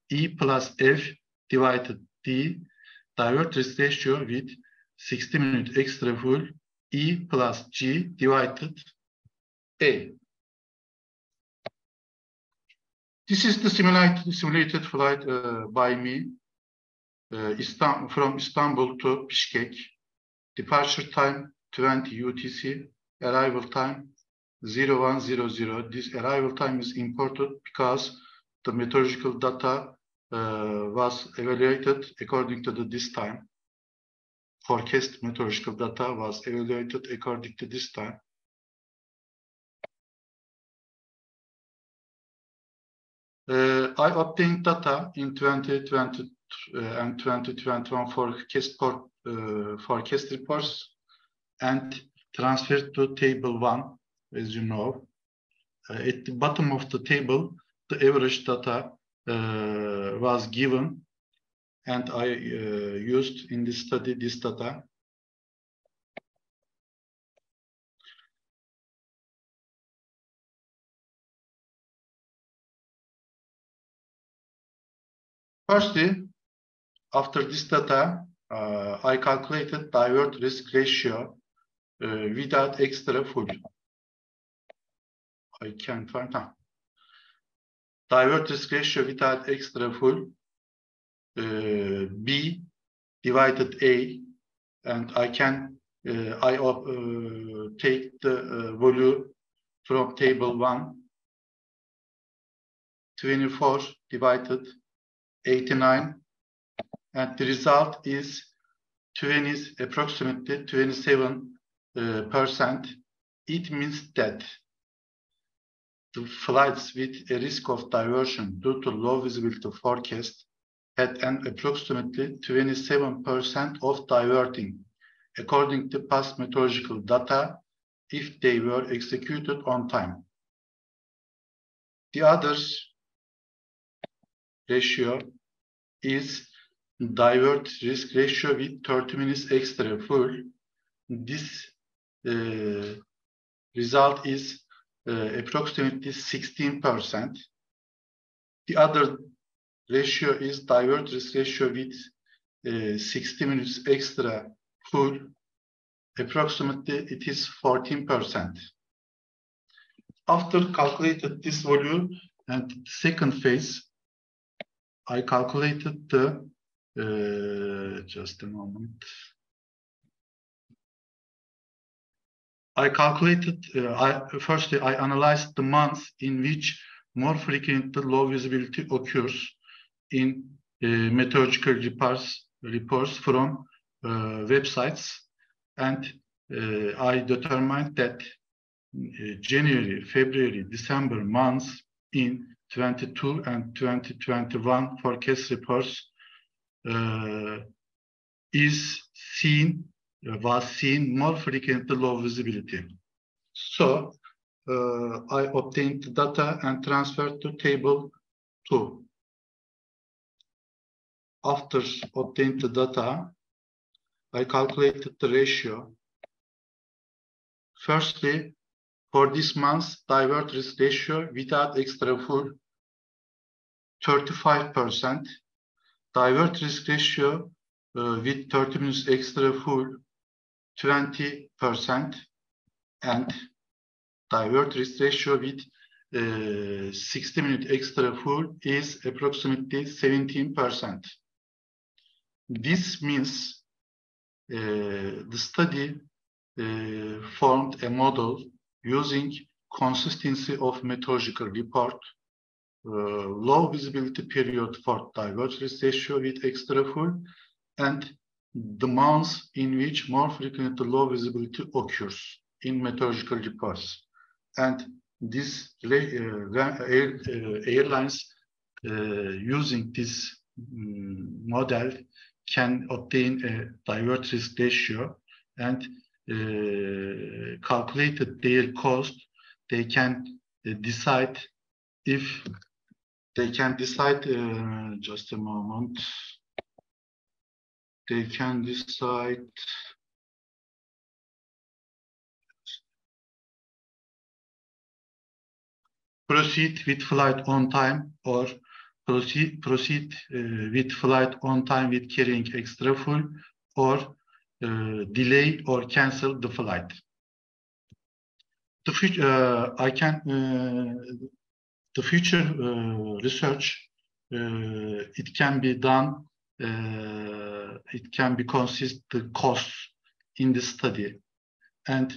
E plus F divided D. Divert risk ratio with 60 minutes extra fuel, E plus G divided A. This is the simulated flight by me from Istanbul to Bishkek. Departure time 20 UTC, arrival time 0100. This arrival time is important because the meteorological data was evaluated according to this time. Forecast meteorological data was evaluated according to this time. I obtained data in 2020 and 2021 forecast reports and transferred to table 1, as you know. At the bottom of the table, the average data was given, and I used in this study this data. Firstly, after this data, I calculated divert risk ratio without extra fuel. I can find now. Divert risk ratio without extra full, B divided A, and I can take the value from table 1, 24 divided 89, and the result is approximately 27%. It means that the flights with a risk of diversion due to low visibility forecast had an approximately 27% of diverting, according to past meteorological data, if they were executed on time. The other ratio is divert risk ratio with 30 minutes extra full. This result is approximately 16%. The other ratio is divert risk ratio with 60 minutes extra full. Approximately it is 14%. After calculated this value and the second phase, I calculated the just a moment. I calculated, firstly, I analyzed the months in which more frequently low visibility occurs in meteorological reports from websites, and I determined that January, February, December months in 22 and 2021 forecast reports was seen more frequently low visibility. So I obtained the data and transferred to table 2. After obtaining the data, I calculated the ratio. Firstly, for this month's divert risk ratio without extra full, 35%. Divert risk ratio with 30 minutes extra full, 20%. And divert risk ratio with 60 minutes extra full is approximately 17%. This means the study formed a model using consistency of meteorological report, low visibility period for divert risk ratio with extra full, and the months in which more frequently low visibility occurs in meteorological reports. And this airlines using this model can obtain a divert risk ratio and calculated their cost. They can decide if they can decide, just a moment, they can decide proceed with flight on time or proceed with flight on time with carrying extra full, or delay or cancel the flight. The future research, it can be done. It can be consist the costs in the study, and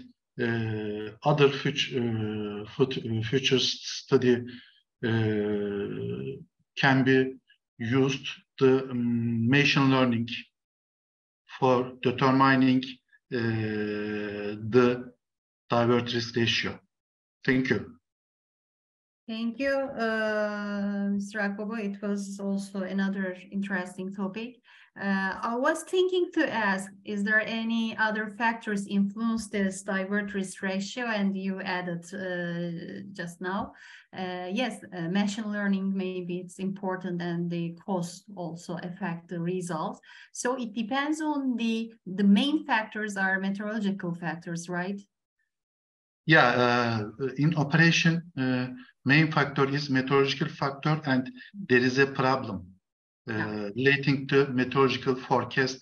other future study can be used the machine learning for determining the divert risk ratio. Thank you. Thank you, Mr. Akbaba. It was also another interesting topic. I was thinking to ask, is there any other factors influence this divert risk ratio? And you added just now. Yes, machine learning, maybe it's important, and the cost also affect the results. So it depends on the main factors are meteorological factors, right? Yeah, in operation, main factor is meteorological factor, and there is a problem relating to meteorological forecast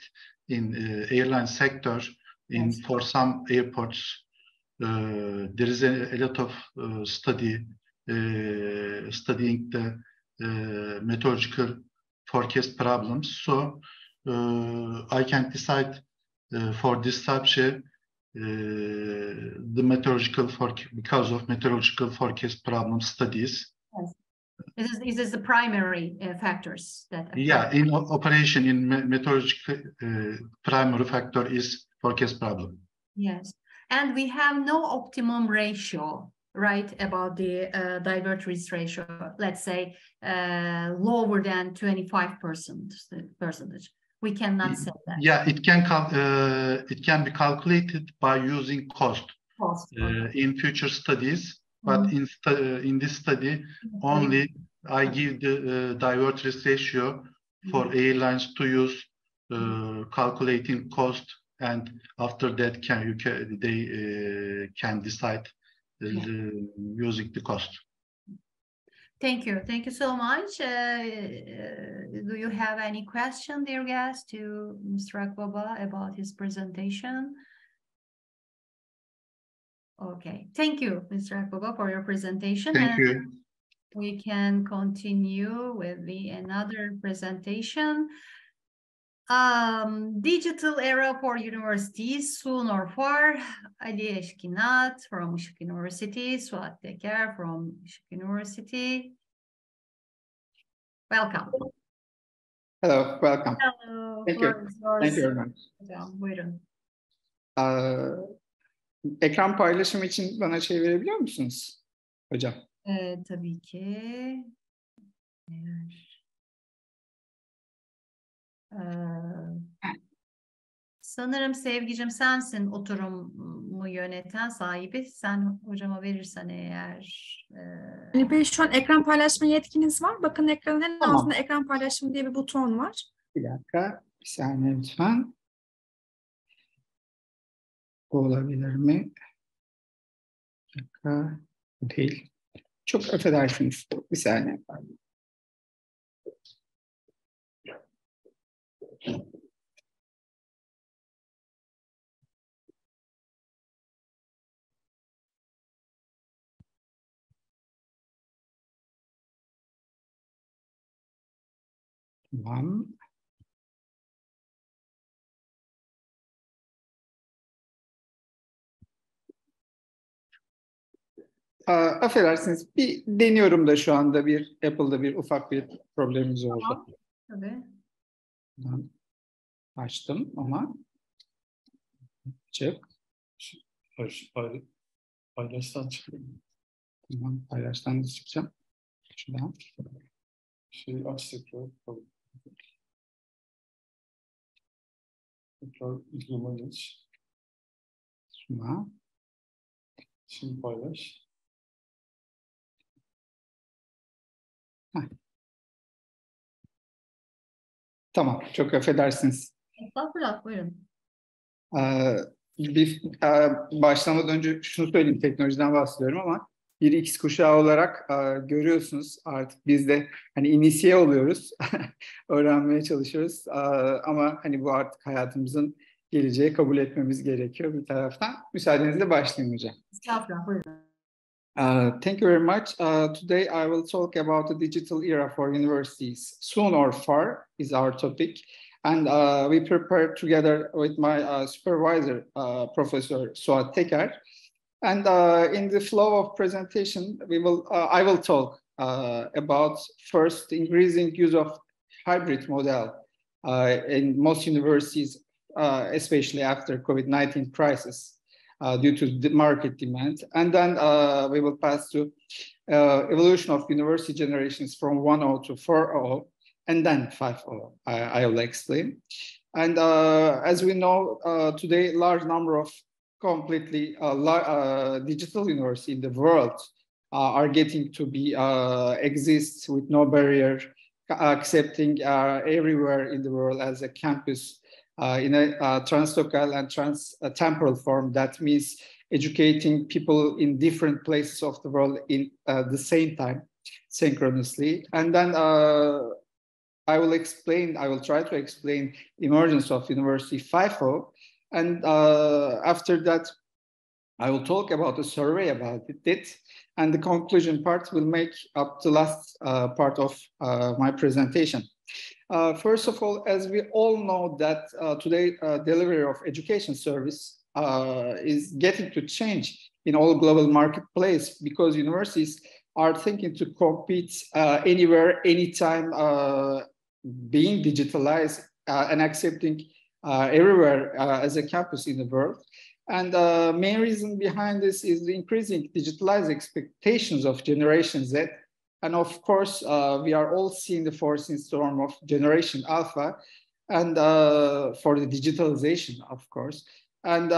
in airline sector for some airports. there is a lot of studying the methodological forecast problems. So I can decide for this subject the methodological because of methodological forecast problem studies. Yes. This is the primary factors that affect. Yeah, in operation in methodological primary factor is forecast problem. Yes, and we have no optimum ratio, right, about the divert risk ratio, let's say lower than 25%. We cannot say that. Yeah, it can be calculated by using cost. In future studies, but in this study only I give the divert risk ratio for airlines to use calculating cost, and after that they can decide using the cost. Thank you so much. Do you have any question, dear guest, to Mr. Akbaba about his presentation? Okay, thank you, Mr. Akbaba, for your presentation. Thank you. We can continue with another presentation. Digital era for universities, soon or far. Ali Eşkinat from Işık University, Suat Teker from Işık University. Welcome. Hello, welcome. Hello. Thank you. Thank you very much. Buyurun. Ekran paylaşımı için bana şey verebiliyor musunuz hocam? Tabii ki. Sanırım Sevgicim sensin oturumu yöneten sahibi. Sen hocama verirsen eğer. Ali Bey, şu an ekran paylaşma yetkiniz var. Bakın ekranın en Tamam. altında ekran paylaşımı diye bir buton var. Bir dakika, bir saniye lütfen. Bu olabilir mi? Bir dakika, değil. Çok affedersiniz. Bir saniye. Tamam. Affedersiniz, bir deniyorum da şu anda Apple'da bir ufak bir problemimiz oldu. Tamam. Tabii. Ben açtım ama çık. Paylaştan çıkıyor. Tamam, paylaştan da çıkacağım. Şuradan. Şey aç tekrar. Tekrar izleme geç. Şuna. Şimdi paylaş. Heh. Tamam, çok affedersiniz. Estağfurullah, buyurun. Başlamadan önce şunu söyleyeyim, teknolojiden bahsediyorum ama bir X kuşağı olarak görüyorsunuz artık biz de hani inisiye oluyoruz, öğrenmeye çalışıyoruz ama hani bu artık hayatımızın geleceği kabul etmemiz gerekiyor bir taraftan. Müsaadenizle başlayayım hocam. Estağfurullah, buyurun. Thank you very much. Today I will talk about the digital era for universities. Soon or far is our topic. And we prepared together with my supervisor, Professor Suat Teker. And in the flow of presentation, I will talk about first increasing use of hybrid model in most universities, especially after COVID-19 crisis. Due to the market demand. And then we will pass to evolution of university generations from 1.0 to 4.0, and then 5.0, I will explain. And as we know, today, large number of completely digital universities in the world are getting to be exist with no barrier, accepting everywhere in the world as a campus in a translocal and trans-temporal form. That means educating people in different places of the world in the same time, synchronously. And then I will try to explain emergence of University 5.0. And after that, I will talk about a survey about it, and the conclusion part will make up the last part of my presentation. First of all, as we all know that today delivery of education service is getting to change in all global marketplace, because universities are thinking to compete anywhere, anytime, being digitalized and accepting everywhere as a campus in the world. And the main reason behind this is the increasing digitalized expectations of Generation Z. And of course, we are all seeing the forcing storm of Generation Alpha, and for the digitalization, of course. And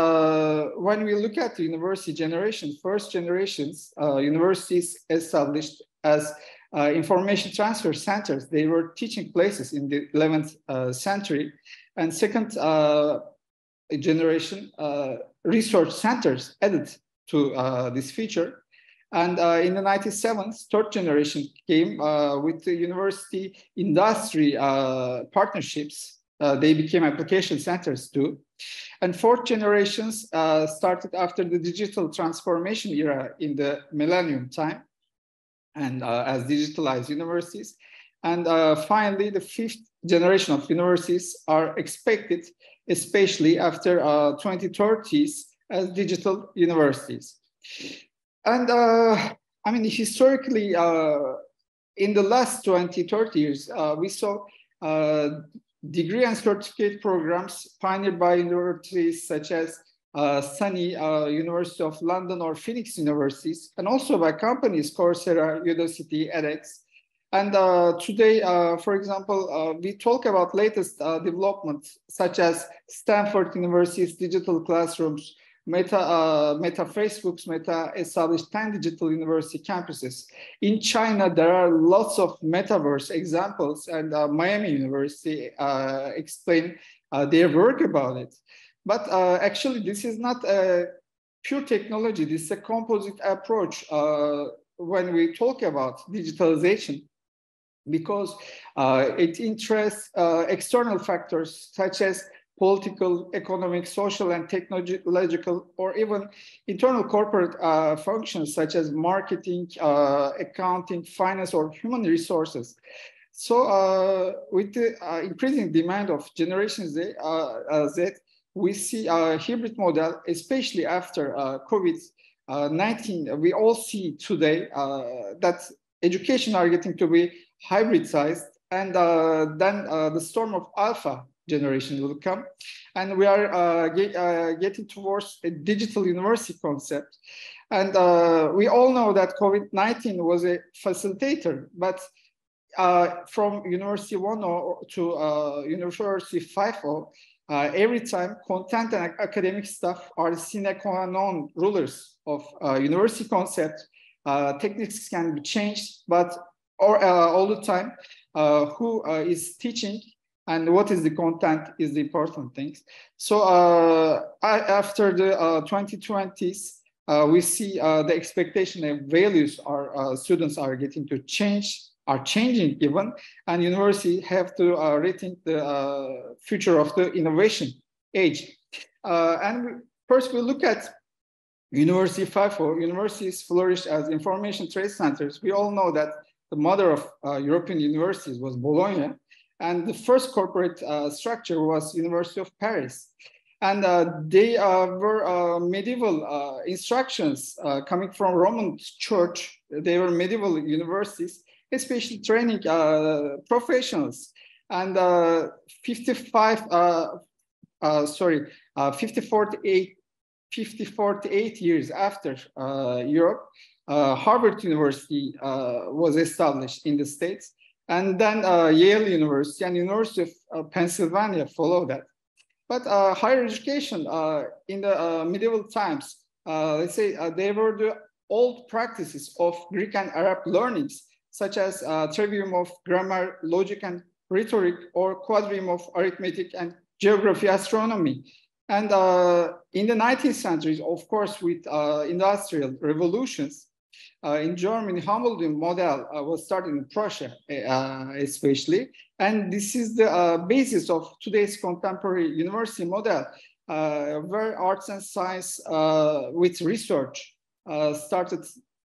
when we look at the university generation, first generations, universities established as information transfer centers. They were teaching places in the 11th century. And second generation, research centers added to this feature. And in the 97th, third generation came with the university industry partnerships. They became application centers too. And fourth generations started after the digital transformation era in the millennium time, and as digitalized universities. And finally, the fifth generation of universities are expected, especially after 2030s, as digital universities. And I mean, historically, in the last 20, 30 years, we saw degree and certificate programs pioneered by universities such as SUNY, University of London, or Phoenix universities, and also by companies, Coursera, Udacity, edX. And today, for example, we talk about latest developments such as Stanford University's digital classrooms, Facebook's Meta established 10 digital university campuses. In China, there are lots of metaverse examples, and Miami University explained their work about it. But actually, this is not a pure technology. This is a composite approach when we talk about digitalization, because it interests external factors such as political, economic, social, and technological, or even internal corporate functions such as marketing, accounting, finance, or human resources. So with the increasing demand of Generation Z, we see a hybrid model, especially after COVID-19. We all see today that education are getting to be hybridized, and then the storm of Alpha generation will come, and we are getting towards a digital university concept. And we all know that COVID-19 was a facilitator, but from University 1.0 to University 5.0, every time content and academic staff are sine qua non rulers of university concept. Techniques can be changed, but all the time, who is teaching and what is the content is the important things. So after the 2020s, we see the expectation and values our students are getting to change, are changing even, and universities have to rethink the future of the innovation age. And first we look at University 5.0. Universities flourished as information trade centers. We all know that the mother of European universities was Bologna, and the first corporate structure was University of Paris. And they were medieval instructions coming from Roman Church. They were medieval universities, especially training professionals. And 48 years after Europe, Harvard University was established in the States. And then Yale University and University of Pennsylvania followed that. But higher education in the medieval times, let's say they were the old practices of Greek and Arab learnings, such as trivium of grammar, logic, and rhetoric, or quadrium of arithmetic and geography, astronomy. And in the 19th century, of course, with industrial revolutions, in Germany, Humboldt model was started in Prussia, especially. And this is the basis of today's contemporary university model. where arts and science with research started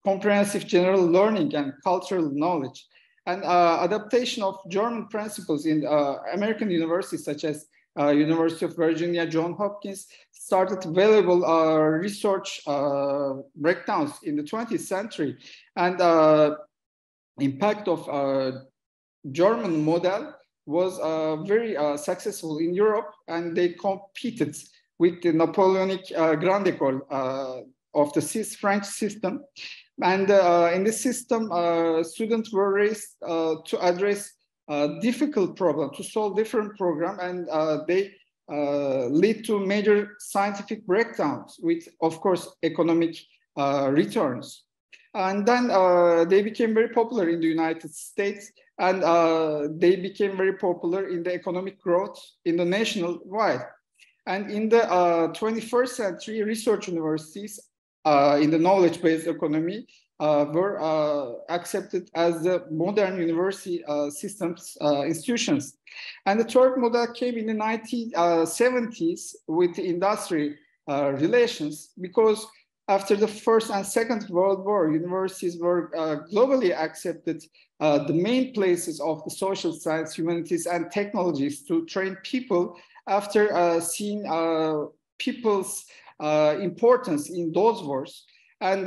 comprehensive general learning and cultural knowledge, and adaptation of German principles in American universities such as University of Virginia, Johns Hopkins, started valuable research breakdowns in the 20th century, and impact of German model was very successful in Europe, and they competed with the Napoleonic Grande École of the French system. And in this system, students were raised to address difficult problems, to solve different programs, and they lead to major scientific breakdowns with, of course, economic returns. And then they became very popular in the United States, and they became very popular in the economic growth in the nationwide. And in the 21st century, research universities in the knowledge-based economy were accepted as the modern university systems institutions. And the third model came in the 1970s with industry relations, because after the First and Second World War, universities were globally accepted the main places of the social science, humanities, and technologies to train people after seeing people's importance in those wars. And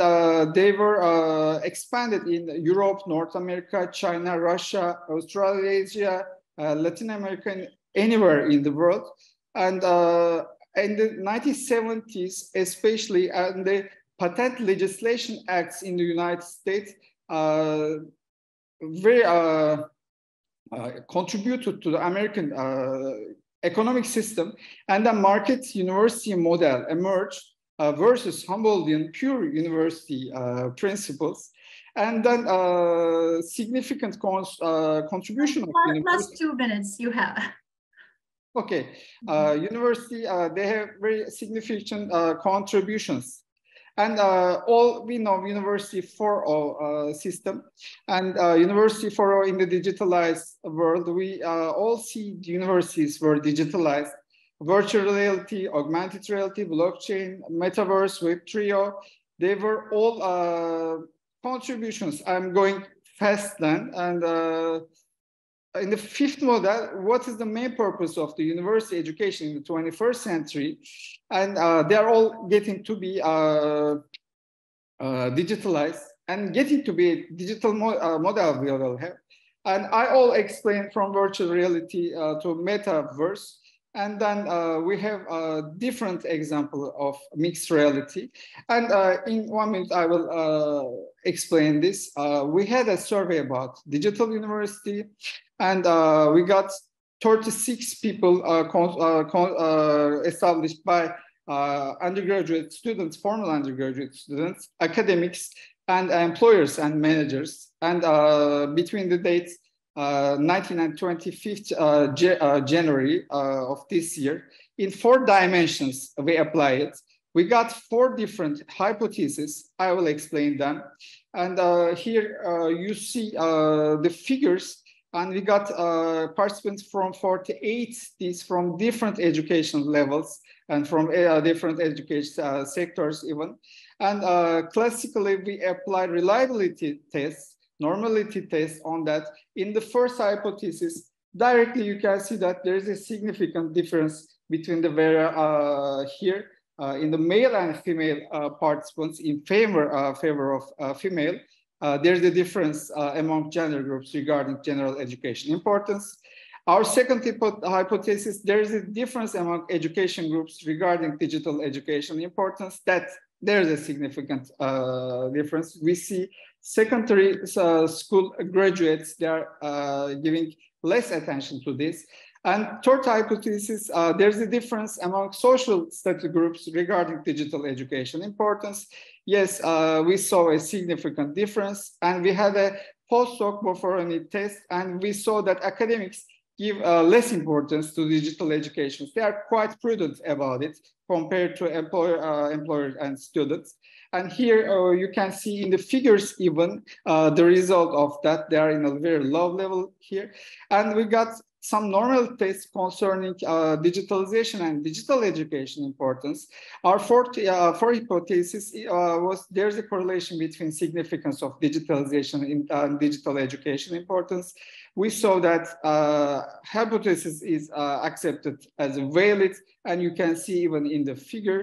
they were expanded in Europe, North America, China, Russia, Australasia, Latin America, and anywhere in the world. And in the 1970s, especially, and the patent legislation acts in the United States very contributed to the American economic system, and the market university model emerged versus Humboldtian pure university principles. And then significant contribution of the last 2 minutes you have. Okay, university, they have very significant contributions. And all we know University 4.0 system, and University 4.0 in the digitalized world, we all see the universities were digitalized. Virtual reality, augmented reality, blockchain, metaverse, Web3, they were all contributions. I'm going fast then, and in the fifth model, what is the main purpose of the university education in the 21st century? And they're all getting to be digitalized and getting to be a digital model we will have. And I all explain from virtual reality to metaverse. And then we have a different example of mixed reality. And in 1 minute, I will explain this. We had a survey about digital university, and we got 36 people established by undergraduate students, formal undergraduate students, academics, and employers and managers. And between the dates 19 and 25th January of this year, in 4 dimensions we apply it. We got 4 different hypotheses. I will explain them. And here you see the figures. And we got participants from 48 cities from different education levels and from different education sectors even. And classically, we applied reliability tests, normality tests on that. In the first hypothesis, directly you can see that there is a significant difference between the here in the male and female participants in favor of female. There's a difference among gender groups regarding general education importance. Our second hypothesis, there is a difference among education groups regarding digital education importance, that there is a significant difference. We see secondary school graduates, they are giving less attention to this. And third hypothesis, there's a difference among social study groups regarding digital education importance. Yes, we saw a significant difference, and we had a post-hoc Bofferoni test, and we saw that academics give less importance to digital education. They are quite prudent about it compared to employers and students. And here you can see in the figures even the result of that. They are in a very low level here. And we got some normal tests concerning digitalization and digital education importance. Our fourth hypothesis was there's a correlation between significance of digitalization in digital education importance. We saw that hypothesis is accepted as valid, and you can see even in the figure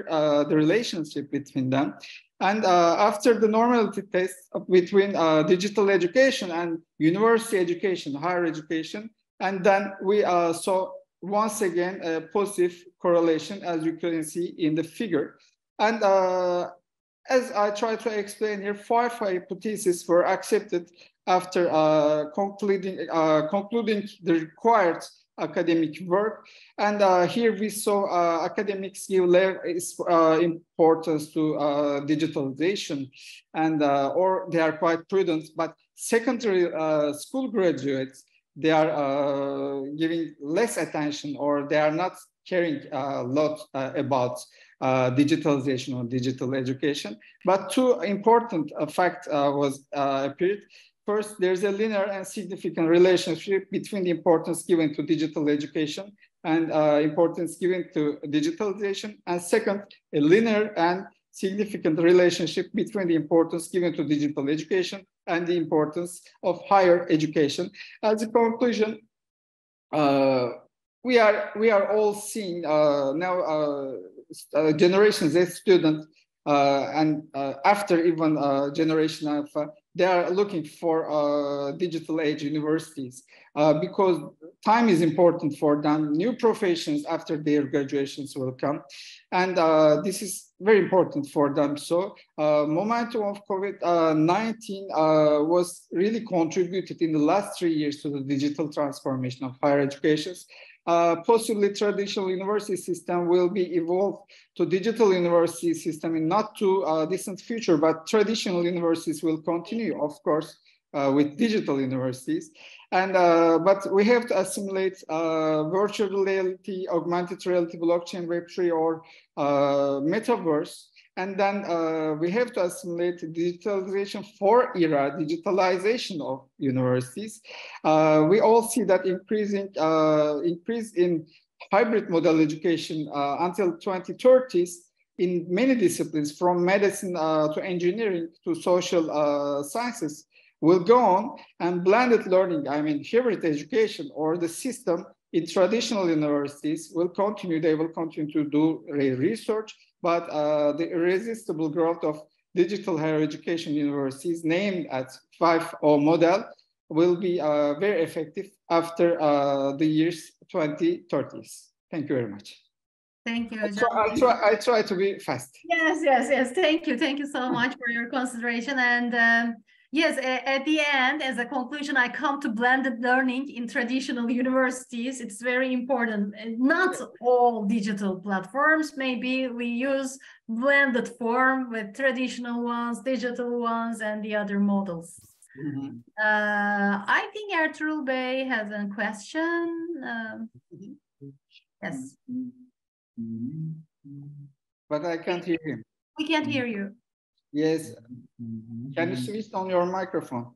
the relationship between them. And after the normality test between digital education and university education, higher education, and then we saw once again a positive correlation, as you can see in the figure. And as I try to explain here, 5 hypotheses were accepted after concluding the required academic work. And here we saw academics give importance to digitalization, and or they are quite prudent, but secondary school graduates, they are giving less attention, or they are not caring a lot about digitalization or digital education. But 2 important facts was appeared. First, there's a linear and significant relationship between the importance given to digital education and importance given to digitalization. And second, a linear and significant relationship between the importance given to digital education and the importance of higher education. As a conclusion, we are all seeing now Generation Z students and after even Generation Alpha, they are looking for digital age universities because time is important for them. New professions after their graduations will come. And this is very important for them. So momentum of COVID-19 was really contributed in the last 3 years to the digital transformation of higher education. Possibly traditional university system will be evolved to digital university system in not too distant future, but traditional universities will continue, of course, with digital universities. And but we have to assimilate virtual reality, augmented reality, blockchain, Web3, or metaverse. And then we have to assimilate digitalization for era, digitalization of universities. We all see that increase in hybrid model education until 2030s in many disciplines, from medicine to engineering to social sciences, will go on, and blended learning, I mean hybrid education or the system in traditional universities will continue. They will continue to do research, but the irresistible growth of digital higher education universities, named as 5O model, will be very effective after the years 2030s. Thank you very much. Thank you. I try to be fast. Yes. Thank you so much for your consideration. And yes, at the end, as a conclusion, I come to blended learning in traditional universities. It's very important. Not all digital platforms. Maybe we use blended form with traditional ones, digital ones, and the other models. Mm-hmm. I think Ertuğrul Bey has a question. Yes. But I can't hear him. We can't hear you. Yes. Can you switch on your microphone?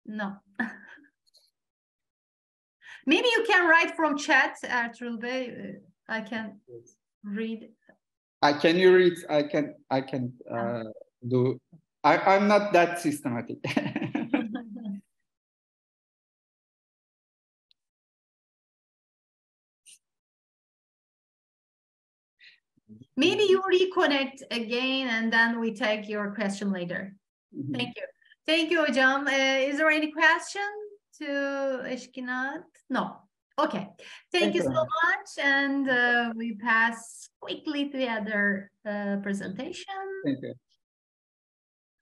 No. Maybe you can write from chat, Ertuğrul Bey. I can read. Can you read? I can do. I'm not that systematic. Maybe you reconnect again and then we take your question later. Mm-hmm. Thank you. Thank you, Hocam. Is there any question to Eşkinat? No. Okay. Thank you so much. And we pass quickly to the other presentation. Thank you.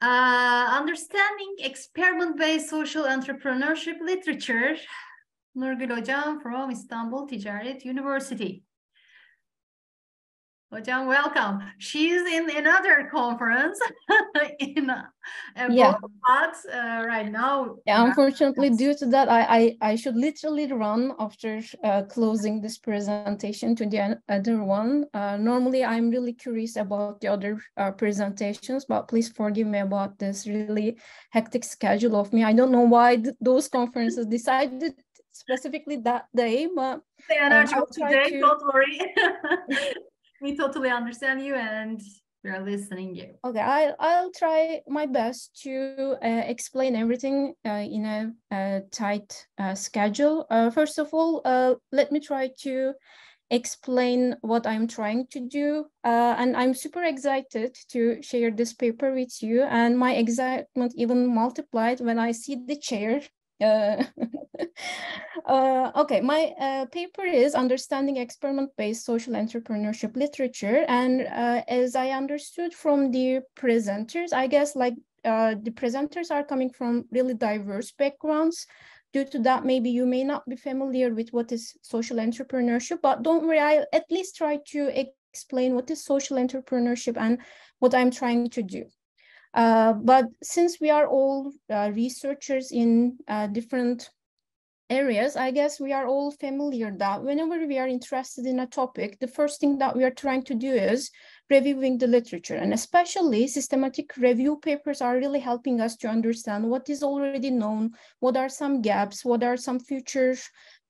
Understanding experiment-based social entrepreneurship literature. Nurgül Hocam from İstanbul Ticaret Üniversitesi. Hocam, welcome. She's in another conference in Yeah. right now. Yeah, unfortunately, due to that, I should literally run after closing this presentation to the other one. Normally, I'm really curious about the other presentations, but please forgive me about this really hectic schedule of me. I don't know why those conferences decided specifically that day, but the energy of today, to... don't worry. We totally understand you and we're listening you. Okay, I'll try my best to explain everything in a tight schedule. First of all, let me try to explain what I'm trying to do. And I'm super excited to share this paper with you. And my excitement even multiplied when I see the chair. Okay, my paper is Understanding Experiment-Based Social Entrepreneurship Literature. And as I understood from the presenters, I guess like the presenters are coming from really diverse backgrounds. Due to that, maybe you may not be familiar with what is social entrepreneurship, but don't worry, I'll at least try to explain what is social entrepreneurship and what I'm trying to do. But since we are all researchers in different areas, I guess we are all familiar that whenever we are interested in a topic, the first thing that we are trying to do is reviewing the literature. And especially systematic review papers are really helping us to understand what is already known, what are some gaps, what are some future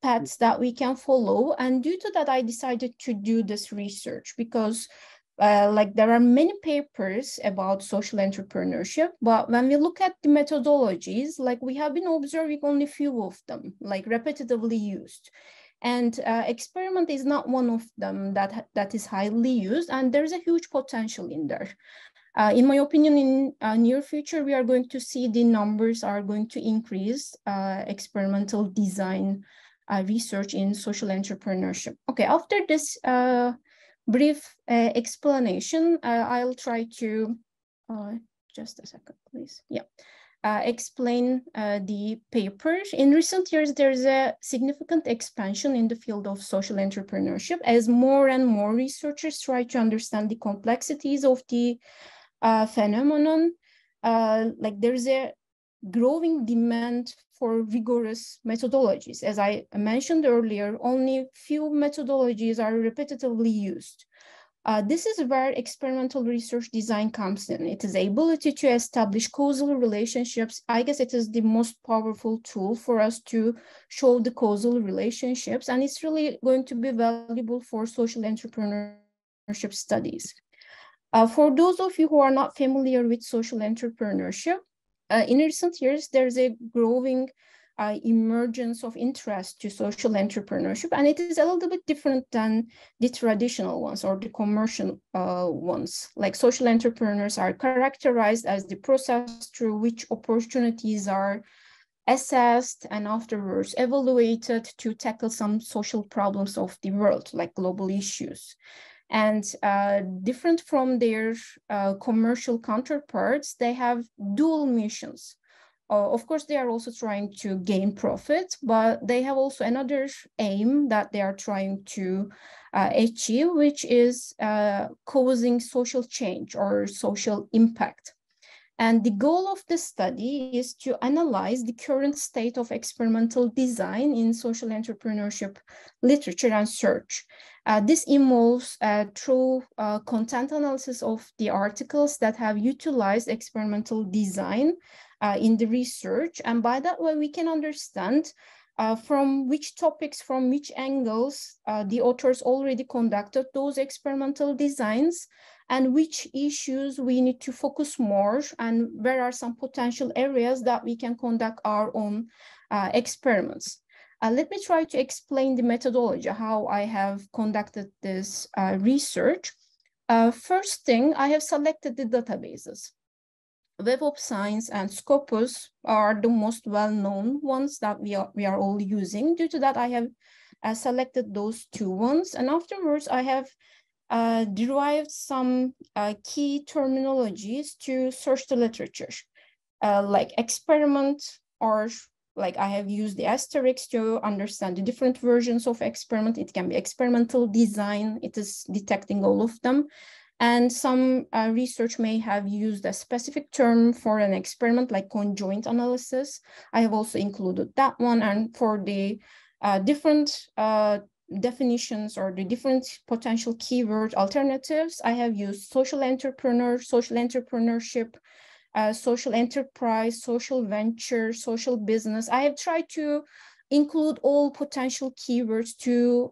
paths that we can follow. And due to that, I decided to do this research because like there are many papers about social entrepreneurship, but when we look at the methodologies, like we have been observing only few of them, like repetitively used. And experiment is not one of them that is highly used, and there's a huge potential in there. In my opinion, in near future, we are going to see the numbers are going to increase experimental design research in social entrepreneurship. Okay, after this brief explanation, I'll try to, just a second, please. Yeah, explain the paper. In recent years, there's a significant expansion in the field of social entrepreneurship as more and more researchers try to understand the complexities of the phenomenon. Like there's a growing demand for rigorous methodologies. As I mentioned earlier, only few methodologies are repetitively used. This is where experimental research design comes in. It is the ability to establish causal relationships. I guess it is the most powerful tool for us to show the causal relationships, and it's really going to be valuable for social entrepreneurship studies. For those of you who are not familiar with social entrepreneurship, in recent years, there's a growing emergence of interest to social entrepreneurship, and it is a little bit different than the traditional ones or the commercial ones. Like social entrepreneurs are characterized as the process through which opportunities are assessed and afterwards evaluated to tackle some social problems of the world, like global issues. And different from their commercial counterparts, they have dual missions. Of course, they are also trying to gain profit, but they have also another aim that they are trying to achieve, which is causing social change or social impact. And the goal of the study is to analyze the current state of experimental design in social entrepreneurship literature and search. This involves through content analysis of the articles that have utilized experimental design in the research. And by that way, we can understand from which topics, from which angles the authors already conducted those experimental designs, and which issues we need to focus more, and where are some potential areas that we can conduct our own experiments. Let me try to explain the methodology, how I have conducted this research. First thing, I have selected the databases. Web of Science and Scopus are the most well-known ones that we are all using. Due to that, I have selected those two ones. And afterwards, I have derived some key terminologies to search the literature, like experiment or like I have used the asterisks to understand the different versions of experiment. It can be experimental design. It is detecting all of them. And some research may have used a specific term for an experiment like conjoint analysis. I have also included that one. And for the different definitions or the different potential keyword alternatives, I have used social entrepreneur, social entrepreneurship, social enterprise, social venture, social business. I have tried to include all potential keywords to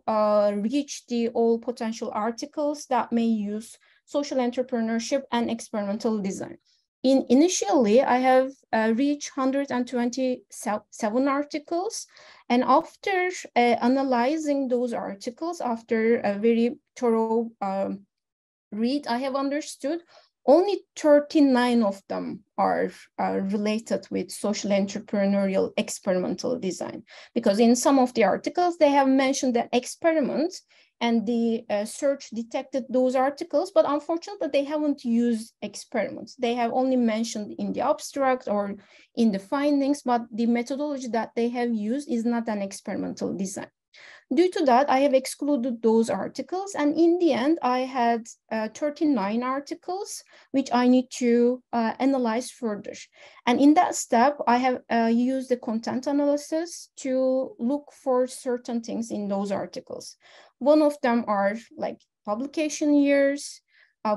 reach the all potential articles that may use social entrepreneurship and experimental design. Initially, I have reached 127 articles, and after analyzing those articles, after a very thorough read, I have understood only 39 of them are related with social entrepreneurial experimental design, because in some of the articles, they have mentioned the experiment and the search detected those articles, but unfortunately, they haven't used experiments. They have only mentioned in the abstract or in the findings, but the methodology that they have used is not an experimental design. Due to that, I have excluded those articles. And in the end, I had 39 articles, which I need to analyze further. And in that step, I have used the content analysis to look for certain things in those articles. One of them are like publication years,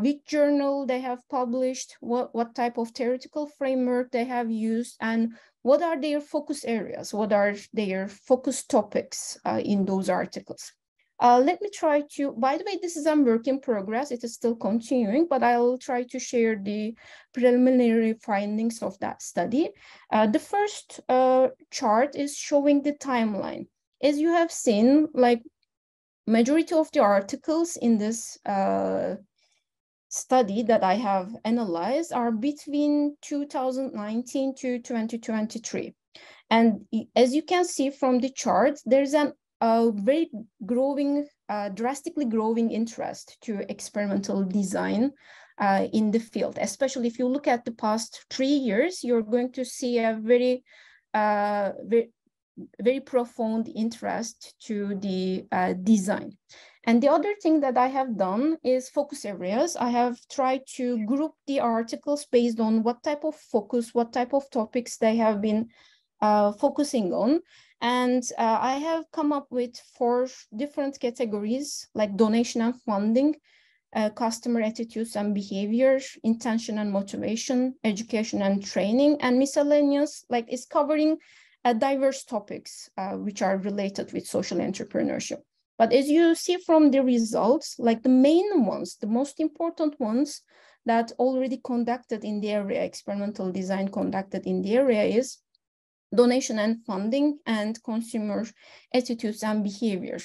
which journal they have published, what type of theoretical framework they have used, and what are their focus areas, what are their focus topics in those articles. Let me try to, by the way, this is a work in progress. It is still continuing, but I'll try to share the preliminary findings of that study. The first chart is showing the timeline. As you have seen, like majority of the articles in this study that I have analyzed are between 2019 to 2023. And as you can see from the chart, there's a very growing, drastically growing interest to experimental design in the field. Especially if you look at the past 3 years, you're going to see a very profound interest to the design. And the other thing that I have done is focus areas. I have tried to group the articles based on what type of focus, what type of topics they have been focusing on. And I have come up with 4 different categories, like donation and funding, customer attitudes and behavior, intention and motivation, education and training, and miscellaneous, like it's covering diverse topics which are related with social entrepreneurship. But as you see from the results, like the main ones, the most important ones that already conducted in the area, experimental design conducted in the area is donation and funding and consumer attitudes and behavior.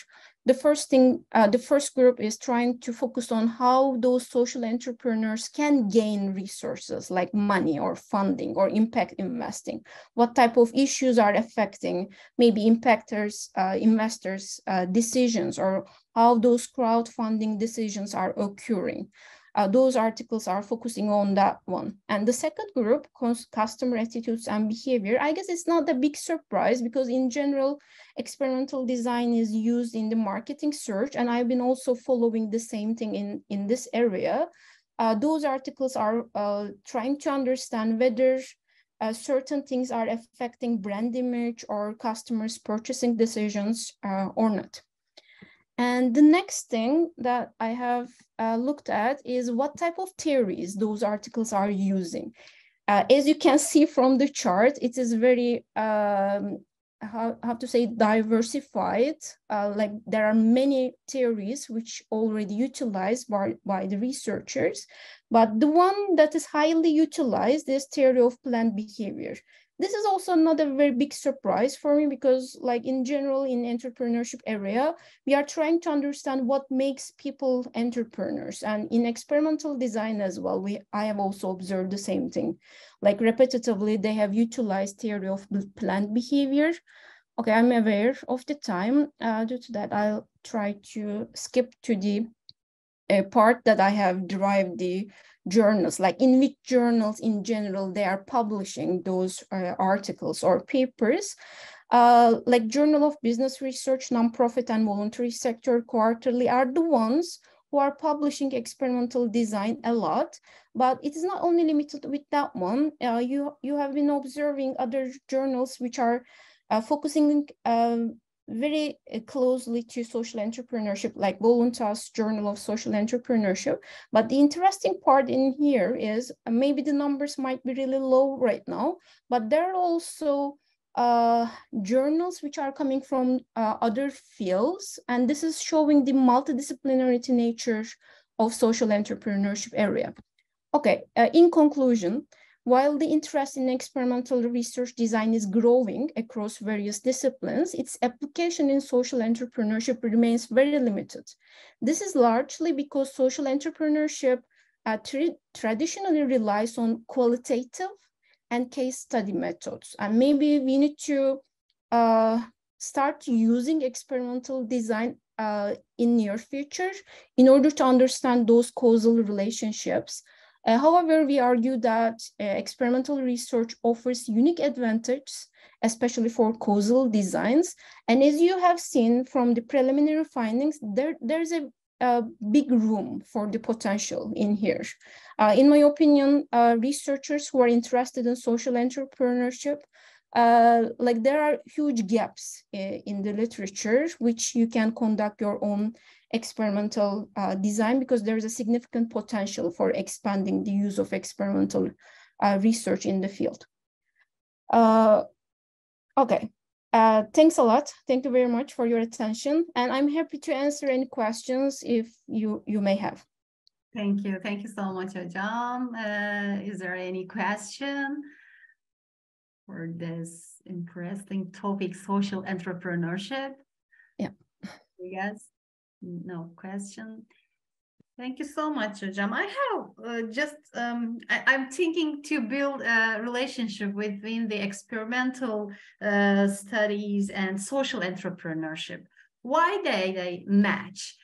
The first thing, the first group is trying to focus on how those social entrepreneurs can gain resources like money or funding or impact investing. What type of issues are affecting maybe investors' decisions, or how those crowdfunding decisions are occurring. Those articles are focusing on that one. And the second group, customer attitudes and behavior, I guess it's not a big surprise because in general, experimental design is used in the marketing search. And I've been also following the same thing in this area. Those articles are trying to understand whether certain things are affecting brand image or customers' purchasing decisions or not. And the next thing that I have looked at is what type of theories those articles are using. As you can see from the chart, it is very, how to say, diversified. Like there are many theories which already utilized by the researchers, but the one that is highly utilized is theory of planned behavior. This is also not a very big surprise for me because like in general in entrepreneurship area, we are trying to understand what makes people entrepreneurs. And in experimental design as well, I have also observed the same thing. Like repetitively, they have utilized theory of planned behavior. Okay, I'm aware of the time. Due to that, I'll try to skip to the part that I have derived the journals, like in which journals in general they are publishing those articles or papers. Like Journal of Business Research, nonprofit and voluntary sector quarterly are the ones who are publishing experimental design a lot, but it is not only limited with that one. You have been observing other journals which are focusing very closely to social entrepreneurship, like Voluntas Journal of Social Entrepreneurship. But the interesting part in here is maybe the numbers might be really low right now, but there are also journals which are coming from other fields, and this is showing the multidisciplinarity nature of social entrepreneurship area. Okay, in conclusion, while the interest in experimental research design is growing across various disciplines, its application in social entrepreneurship remains very limited. This is largely because social entrepreneurship traditionally relies on qualitative and case study methods. And maybe we need to start using experimental design in near future in order to understand those causal relationships. However, we argue that experimental research offers unique advantages, especially for causal designs. And as you have seen from the preliminary findings, there's a big room for the potential in here. In my opinion, researchers who are interested in social entrepreneurship, like there are huge gaps in the literature, which you can conduct your own experimental design, because there is a significant potential for expanding the use of experimental research in the field. Okay, thanks a lot. Thank you very much for your attention. And I'm happy to answer any questions if you may have. Thank you. Thank you so much, Hocam. Is there any question for this interesting topic, social entrepreneurship? Yeah. Yes. No question. Thank you so much, Hocam. I have I'm thinking to build a relationship between the experimental studies and social entrepreneurship. Why they match?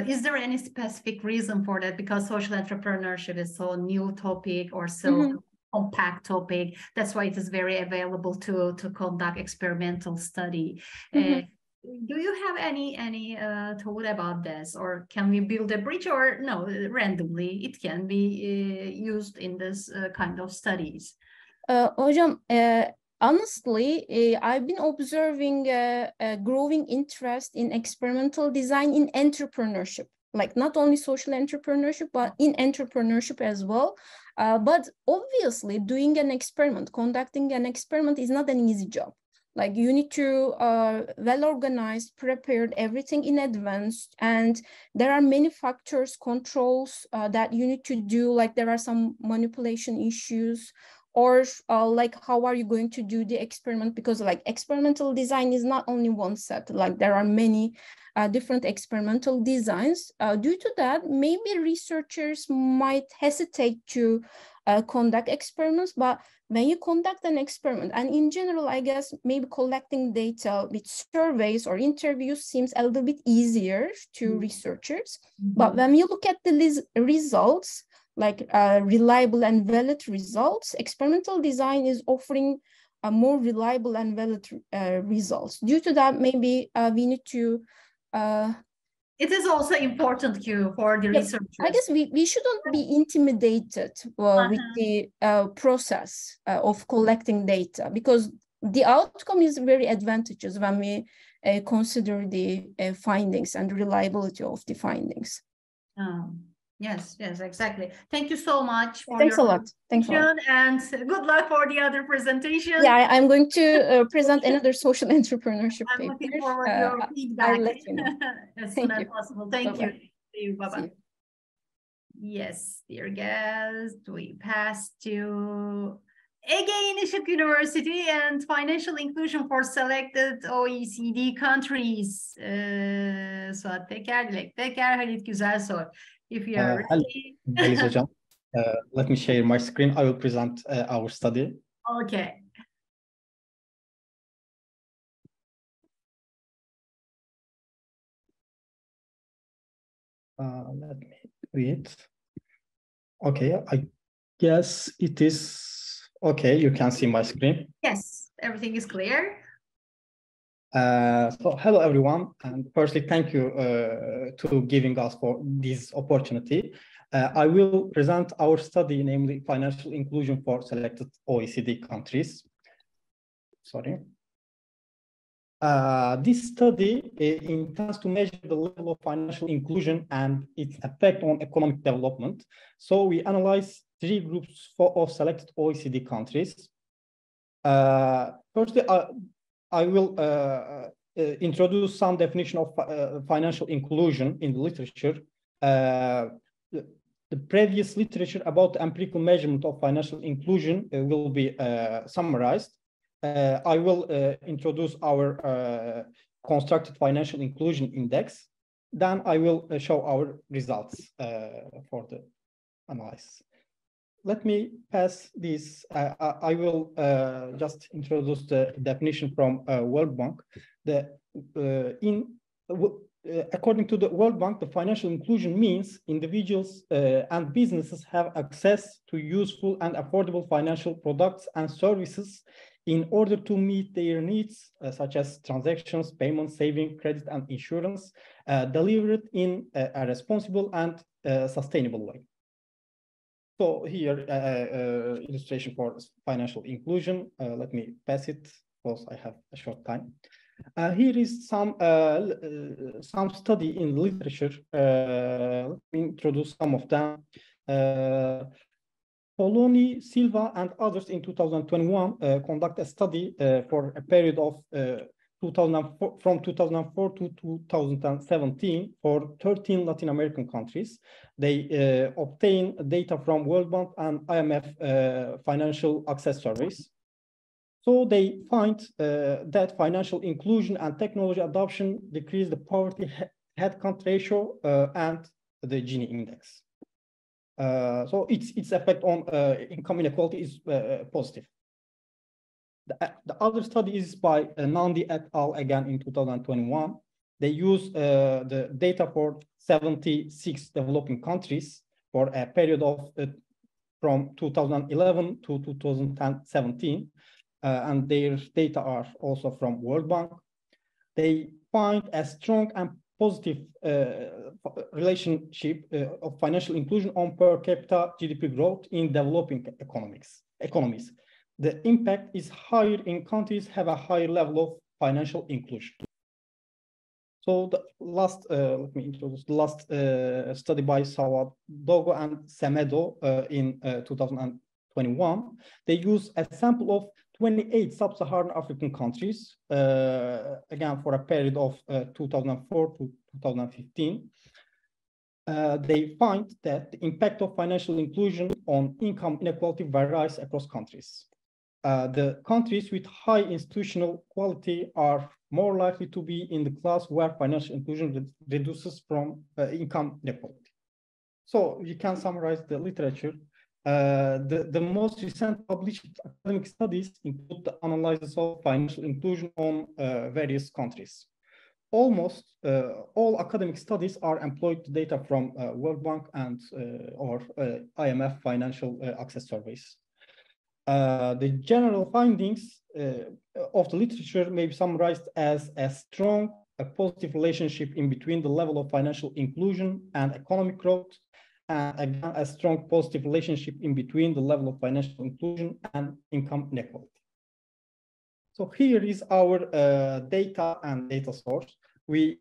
Is there any specific reason for that? Because social entrepreneurship is so new topic or so compact topic. That's why it is very available to conduct experimental study. Do you have any thought about this, or can we build a bridge, or no, randomly it can be used in this kind of studies? Hocam, honestly, I've been observing a growing interest in experimental design in entrepreneurship, like not only social entrepreneurship, but in entrepreneurship as well. But obviously doing an experiment, conducting an experiment is not an easy job. Like you need to well organized, prepared everything in advance, and there are many factors, controls that you need to do. Like there are some manipulation issues, or like how are you going to do the experiment? Because like experimental design is not only one set. Like there are many different experimental designs. Due to that, maybe researchers might hesitate to conduct experiments, but when you conduct an experiment, and in general, I guess maybe collecting data with surveys or interviews seems a little bit easier to researchers. But when you look at the results, like reliable and valid results, experimental design is offering more reliable and valid results. Due to that, maybe we need to it is also important for the researchers. I guess we shouldn't be intimidated with the process of collecting data, because the outcome is very advantageous when we consider the findings and reliability of the findings. Yes, exactly. Thank you so much for Thanks a lot. Thanks a lot. And good luck for the other presentation. Yeah, I'm going to present another social entrepreneurship paper. I'm looking forward to your feedback. I'll let you know. As soon as possible. Thank you. See you. Bye-bye. Yes, dear guests, we pass to again Işık University and financial inclusion for selected OECD countries. Suat Teker, Dilek Teker, Halit Güzelsoy. If you are ready. Hocam. Let me share my screen. I will present our study. Okay. Let me read. Okay, I guess it is okay. You can see my screen. Yes, everything is clear. So hello everyone, and firstly thank you to giving us for this opportunity. I will present our study, namely financial inclusion for selected OECD countries. Sorry. This study intends to measure the level of financial inclusion and its effect on economic development. So we analyze three groups of selected OECD countries. Firstly, I will introduce some definition of financial inclusion in the literature. The previous literature about the empirical measurement of financial inclusion will be summarized. I will introduce our constructed financial inclusion index. Then I will show our results for the analysis. Let me pass this. I will just introduce the definition from World Bank. According to the World Bank, the financial inclusion means individuals and businesses have access to useful and affordable financial products and services in order to meet their needs, such as transactions, payments, saving, credit, and insurance, delivered in a responsible and sustainable way. So here, illustration for financial inclusion. Let me pass it because I have a short time. Here is some study in literature. Let me introduce some of them. Poloni, Silva, and others in 2021 conduct a study for a period of from 2004 to 2017 for 13 Latin American countries. They obtain data from World Bank and IMF financial access surveys. So they find that financial inclusion and technology adoption decrease the poverty headcount ratio and the Gini index. So its effect on income inequality is positive. The other study is by Nandi et al. Again in 2021. They use the data for 76 developing countries for a period of from 2011 to 2017. And their data are also from World Bank. They find a strong and positive relationship of financial inclusion on per capita GDP growth in developing economies. The impact is higher in countries have a higher level of financial inclusion. So the last, let me introduce the last study by Suat and Semedo in 2021. They use a sample of 28 sub-Saharan African countries, again, for a period of 2004 to 2015. They find that the impact of financial inclusion on income inequality varies across countries. The countries with high institutional quality are more likely to be in the class where financial inclusion reduces from income inequality. So you can summarize the literature. The most recent published academic studies include the analysis of financial inclusion on various countries. Almost all academic studies are employed data from World Bank and or IMF financial access surveys. The general findings of the literature may be summarized as a strong, positive relationship in between the level of financial inclusion and economic growth, and again, a strong positive relationship in between the level of financial inclusion and income inequality. So here is our data and data source. We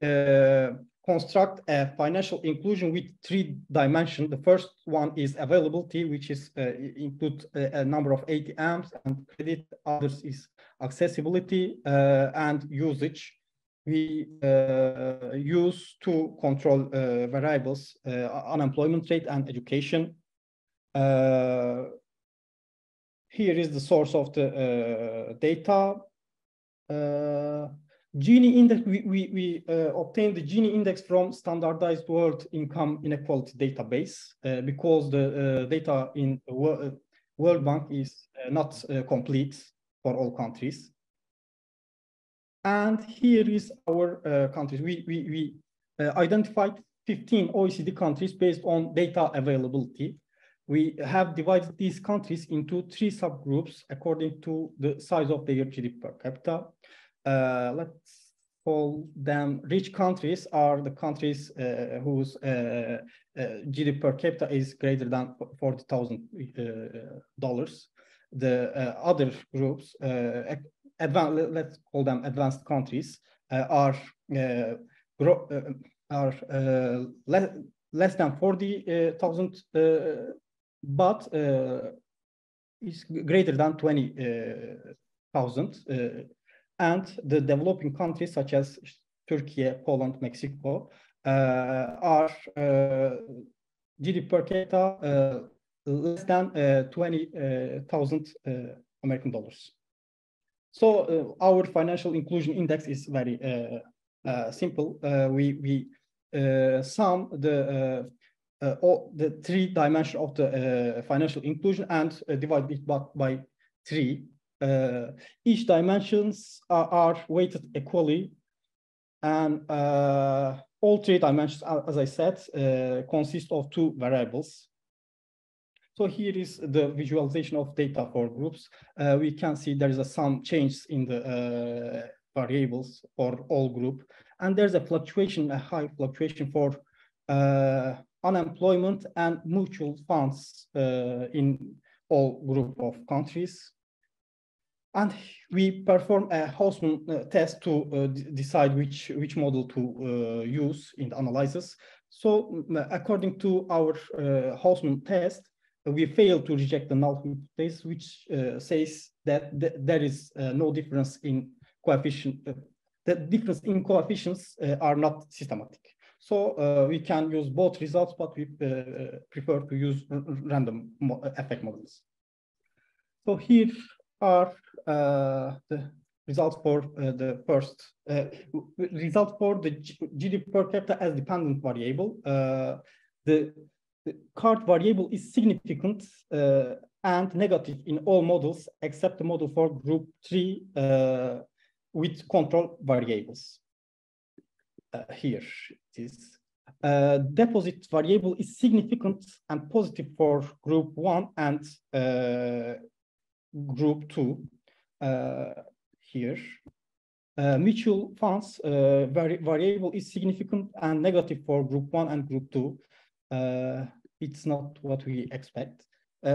construct a financial inclusion with 3 dimensions. The first one is availability, which is include a number of ATMs and credit. Others is accessibility and usage. We use to control variables, unemployment rate and education. Here is the source of the data. Gini index, we obtained the Gini index from standardized world income inequality database because the data in World Bank is not complete for all countries. And here is our countries. We identified 15 OECD countries based on data availability. we have divided these countries into 3 subgroups according to the size of their GDP per capita. Let's call them rich countries are the countries whose GDP per capita is greater than $40,000. The other groups, let's call them advanced countries, are less than 40,000, but is greater than 20,000. And the developing countries such as Turkey, Poland, Mexico are GDP per capita less than 20,000 American dollars. So our financial inclusion index is very simple. We sum the 3 dimensions of the financial inclusion and divide it by 3. Each dimensions are weighted equally, and all 3 dimensions, as I said, consist of 2 variables. So here is the visualization of data for groups. We can see there is some change in the variables for all group, and there's a fluctuation, a high fluctuation for unemployment and mutual funds in all group of countries. And we perform a Hausman test to decide which model to use in the analysis. So according to our Hausman test, we fail to reject the null hypothesis, which says that there is no difference in coefficient. The difference in coefficients are not systematic. So we can use both results, but we prefer to use random effect models. So here are the results for the first result for the GDP per capita as dependent variable. The card variable is significant and negative in all models except the model for group 3 with control variables. Here it is. Deposit variable is significant and positive for group 1 and group 2. Here. Mutual funds variable is significant and negative for group 1 and group 2. It's not what we expect.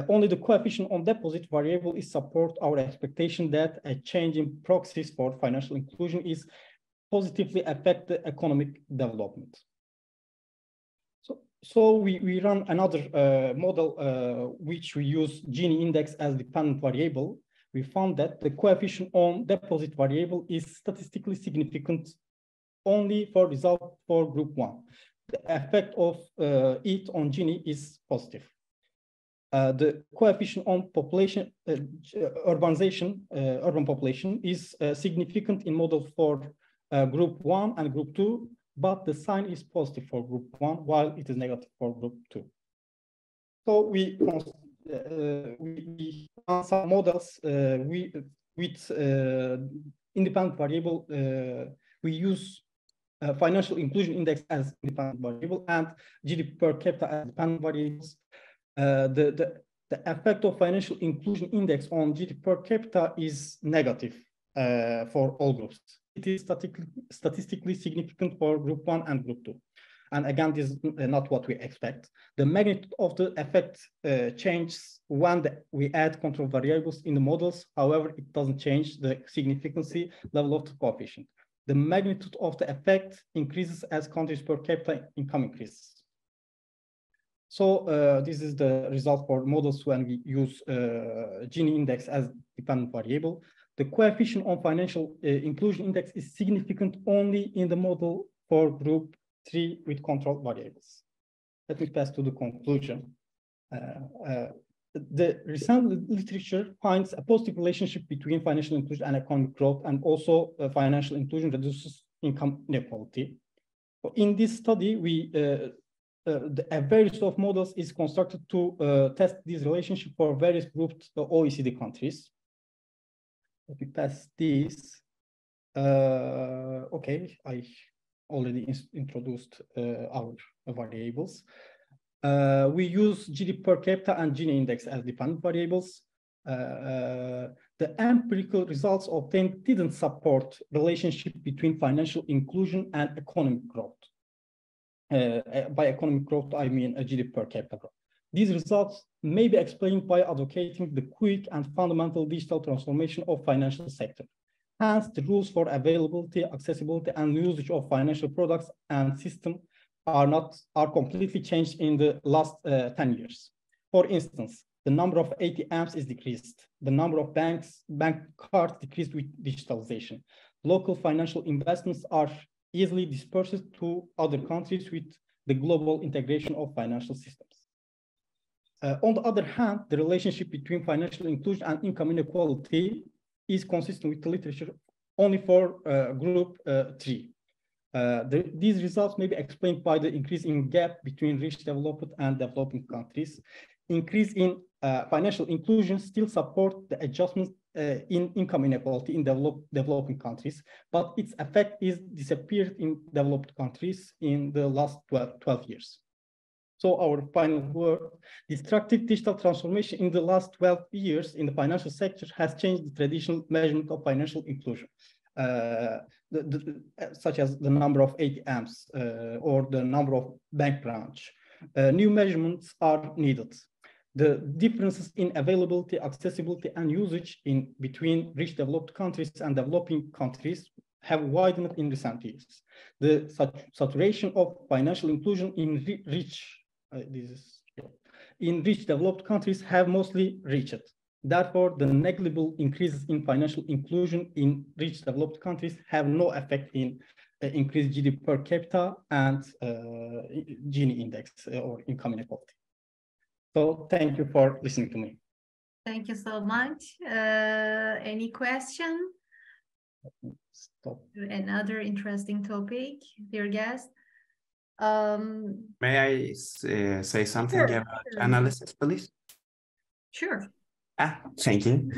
Only the coefficient on deposit variable is support our expectation that a change in proxies for financial inclusion is positively affect the economic development. So we run another model which we use Gini index as dependent variable. We found that the coefficient on deposit variable is statistically significant only for result for group 1. The effect of it on Gini is positive. The coefficient on population, urbanization, urban population is significant in model for group 1 and group 2, but the sign is positive for group 1 while it is negative for group 2. So we run some models with independent variable. We use financial inclusion index as independent variable and GDP per capita as dependent variables. The effect of financial inclusion index on GDP per capita is negative for all groups. It is statistically significant for group 1 and group 2. And again, this is not what we expect. The magnitude of the effect changes when we add control variables in the models. However, it doesn't change the significancy level of the coefficient. The magnitude of the effect increases as countries per capita income increases. So this is the result for models when we use Gini index as dependent variable. The coefficient on financial inclusion index is significant only in the model for group 3 with control variables. Let me pass to the conclusion. The recent literature finds a positive relationship between financial inclusion and economic growth, and also financial inclusion reduces income inequality. In this study, a variety of models is constructed to test this relationship for various grouped OECD countries. Let me pass this. Okay, I already introduced our variables. We use GDP per capita and Gini index as dependent variables. The empirical results obtained didn't support relationship between financial inclusion and economic growth. By economic growth, I mean a GDP per capita growth. These results may be explained by advocating the quick and fundamental digital transformation of financial sector. Hence, the rules for availability, accessibility, and usage of financial products and system are completely changed in the last 10 years. For instance, the number of ATMs is decreased. The number of bank cards decreased with digitalization. Local financial investments are easily dispersed to other countries with the global integration of financial systems. On the other hand, the relationship between financial inclusion and income inequality is consistent with the literature only for group 3. These results may be explained by the increase in gap between rich developed and developing countries. Increase in financial inclusion still support the adjustments in income inequality in developing countries, but its effect is disappeared in developed countries in the last 12 years. So our final word, destructive digital transformation in the last 12 years in the financial sector has changed the traditional measurement of financial inclusion, such as the number of ATMs or the number of bank branch. New measurements are needed. The differences in availability, accessibility, and usage between rich developed countries and developing countries have widened in recent years. The saturation of financial inclusion in rich developed countries have mostly reached. Therefore, the negligible increases in financial inclusion in rich developed countries have no effect in increased GDP per capita and Gini index or income inequality. So thank you for listening to me. Thank you so much. Any question? Stop. Another interesting topic, dear guest. May I say something about analysis, please? Sure. Thank you.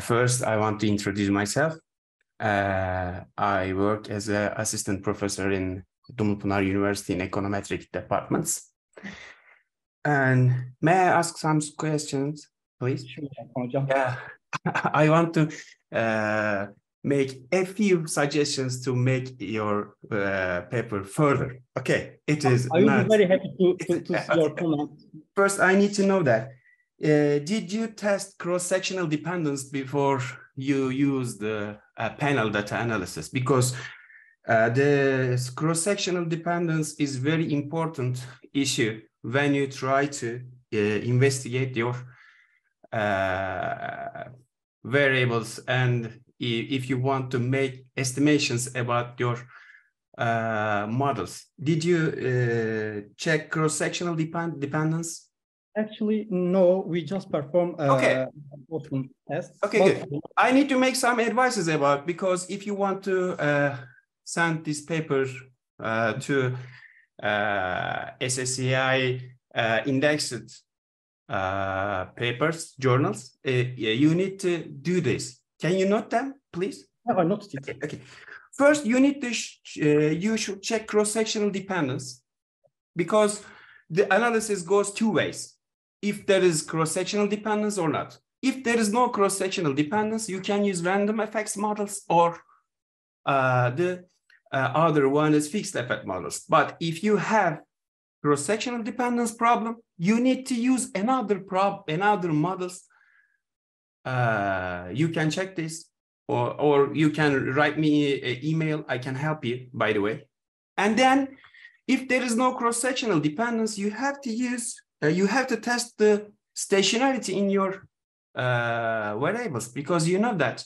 First, I want to introduce myself. I work as an assistant professor in Dumlupınar University in econometric departments. And may I ask some questions, please? Sure. Yeah, I want to make a few suggestions to make your paper further. Okay, it is. I will be very happy to see your comments. First, I need to know that. Did you test cross-sectional dependence before you used the panel data analysis? Because the cross-sectional dependence is very important issue when you try to investigate your variables and if you want to make estimations about your models. Did you check cross-sectional dependence? Actually, no, we just perform open tests. Okay, good. I need to make some advices about, because if you want to send this paper to SSCI indexed papers, journals, you need to do this. Can you note them, please? No, I noted it. Okay. First, you need to you should check cross-sectional dependence, because the analysis goes two ways. If there is cross-sectional dependence or not. If there is no cross-sectional dependence, you can use random effects models, or the other one is fixed effect models. But if you have cross-sectional dependence problem, you need to use another models. You can check this, or you can write me an email. I can help you, by the way. And then, if there is no cross-sectional dependence, you have to use. You have to test the stationarity in your variables, because you know that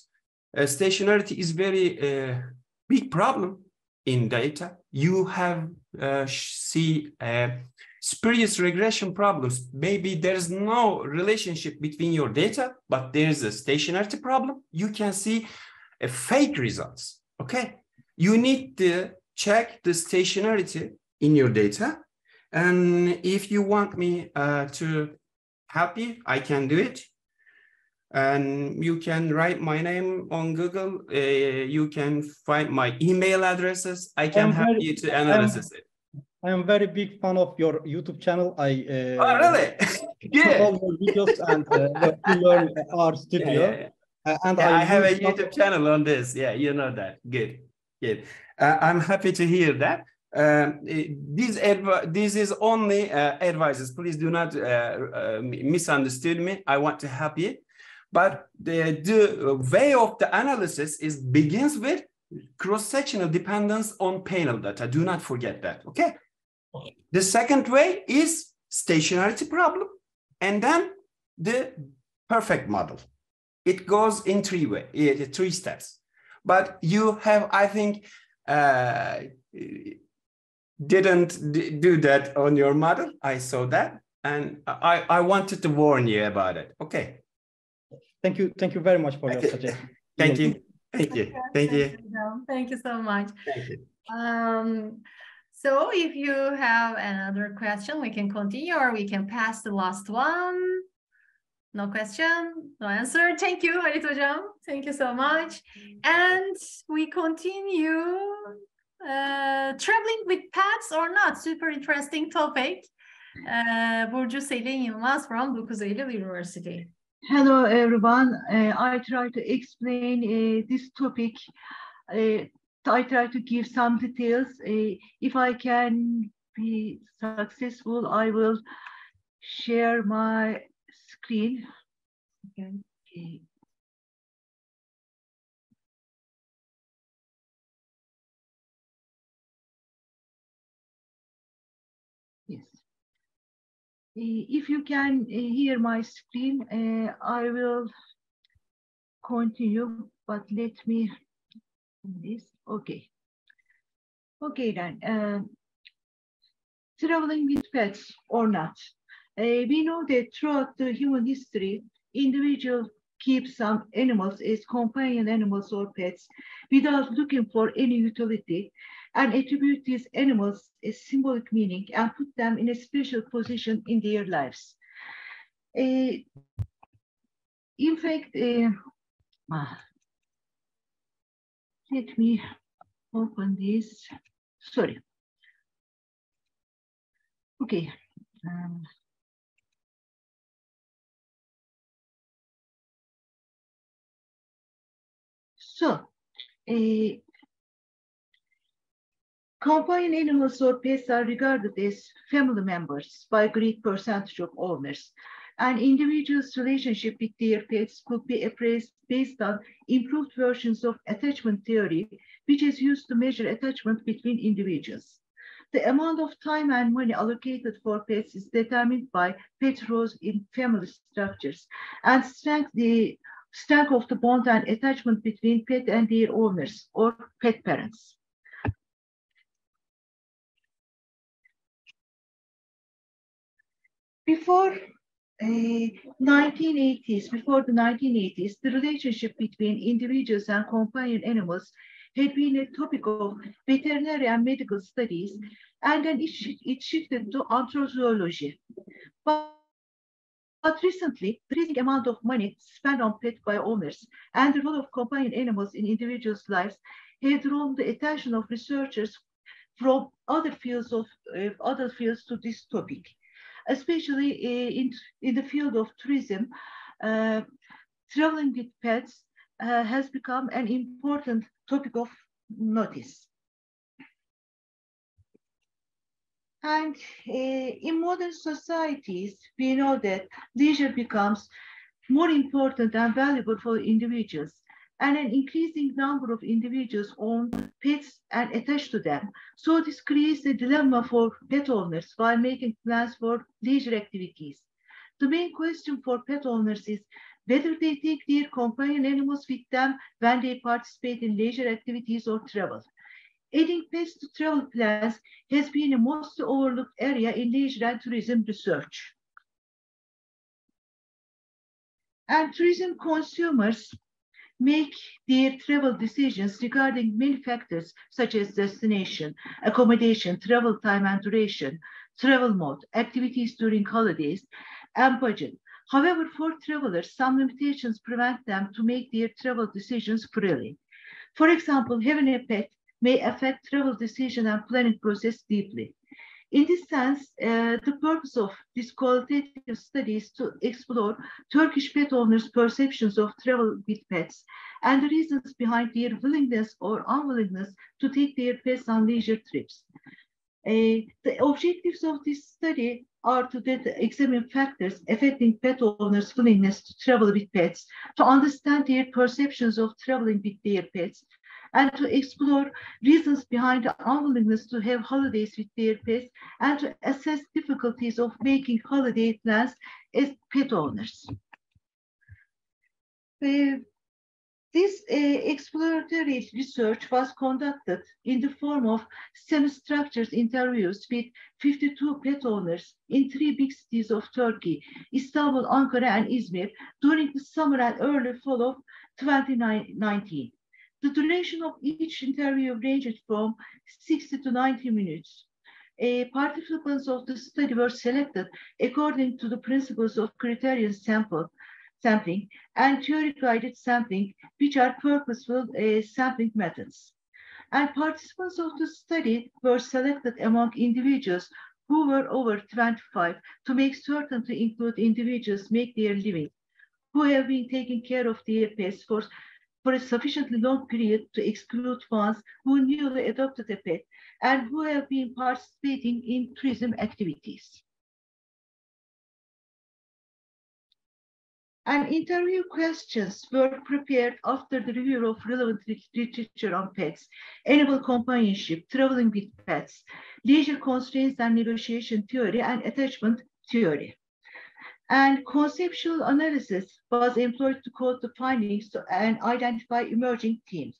stationarity is very big problem in data. You have see spurious regression problems. Maybe there's no relationship between your data, but there's a stationarity problem. You can see fake results. Okay, you need to check the stationarity in your data. And if you want me to help you, I can do it. And you can write my name on Google. You can find my email addresses. I can help you to analyze it. I am very big fan of your YouTube channel. Oh, really? Good. All your videos and to learn our studio. And I have a YouTube channel on this. Yeah, you know that. Good, good. I'm happy to hear that. This is only advices. Please do not misunderstand me. I want to help you. But the way of the analysis begins with cross-sectional dependence on panel data. Do not forget that, okay? The second way is stationarity problem, and then the perfect model. It goes in three steps. But you have, I think, didn't do that on your model. I saw that, and I wanted to warn you about it. Okay. Thank you very much for your suggestion. Thank you. Thank you. Thank you. Thank you so much. Thank you. So if you have another question, we can continue, or we can pass the last one. No question, no answer. Thank you, Halit Hocam. Thank you so much. And we continue traveling with pets or not. Super interesting topic. Burcu Selin Yılmaz from 9 Eylül University. Hello, everyone. I try to explain this topic. I try to give some details. If I can be successful, I will share my screen. Okay. Yes. If you can hear my screen, I will continue, but let me do this. Okay. Okay then. Traveling with pets or not. We know that throughout the human history, individuals keep some animals as companion animals or pets without looking for any utility, and attribute these animals a symbolic meaning and put them in a special position in their lives. In fact, let me open this. Sorry. Okay. Companion animals or pets are regarded as family members by a great percentage of owners. And individuals' relationship with their pets could be appraised based on improved versions of attachment theory, which is used to measure attachment between individuals. The amount of time and money allocated for pets is determined by pet roles in family structures and the strength of the bond and attachment between pet and their owners or pet parents. Before the 1980s, the relationship between individuals and companion animals had been a topic of veterinary and medical studies, and then it shifted to anthrozoology. But recently, the increasing amount of money spent on pets by owners and the role of companion animals in individuals' lives had drawn the attention of researchers from other fields to this topic. Especially in the field of tourism, traveling with pets has become an important topic of notice. And in modern societies, we know that leisure becomes more important and valuable for individuals, and an increasing number of individuals own pets and attach to them. So this creates a dilemma for pet owners while making plans for leisure activities. The main question for pet owners is whether they take their companion animals with them when they participate in leisure activities or travel. Adding pets to travel plans has been a most overlooked area in leisure and tourism research. And tourism consumers make their travel decisions regarding many factors such as destination, accommodation, travel time and duration, travel mode, activities during holidays, and budget. However, for travelers, some limitations prevent them to make their travel decisions freely. For example, having a pet may affect travel decision and planning process deeply. In this sense, the purpose of this qualitative study is to explore Turkish pet owners' perceptions of travel with pets and the reasons behind their willingness or unwillingness to take their pets on leisure trips. The objectives of this study are to examine factors affecting pet owners' willingness to travel with pets, to understand their perceptions of traveling with their pets, and to explore reasons behind the unwillingness to have holidays with their pets, and to assess difficulties of making holiday plans as pet owners. This exploratory research was conducted in the form of semi-structured interviews with 52 pet owners in 3 big cities of Turkey, Istanbul, Ankara, and Izmir, during the summer and early fall of 2019. The duration of each interview ranged from 60 to 90 minutes. Participants of the study were selected according to the principles of criterion sampling and theory-guided sampling, which are purposeful sampling methods. And participants of the study were selected among individuals who were over 25 to make certain to include individuals make their living, who have been taking care of their pets for a sufficiently long period to exclude ones who newly adopted a pet and who have been participating in tourism activities. And interview questions were prepared after the review of relevant literature on pets, animal companionship, traveling with pets, leisure constraints and negotiation theory, and attachment theory. And conceptual analysis was employed to code the findings and identify emerging themes.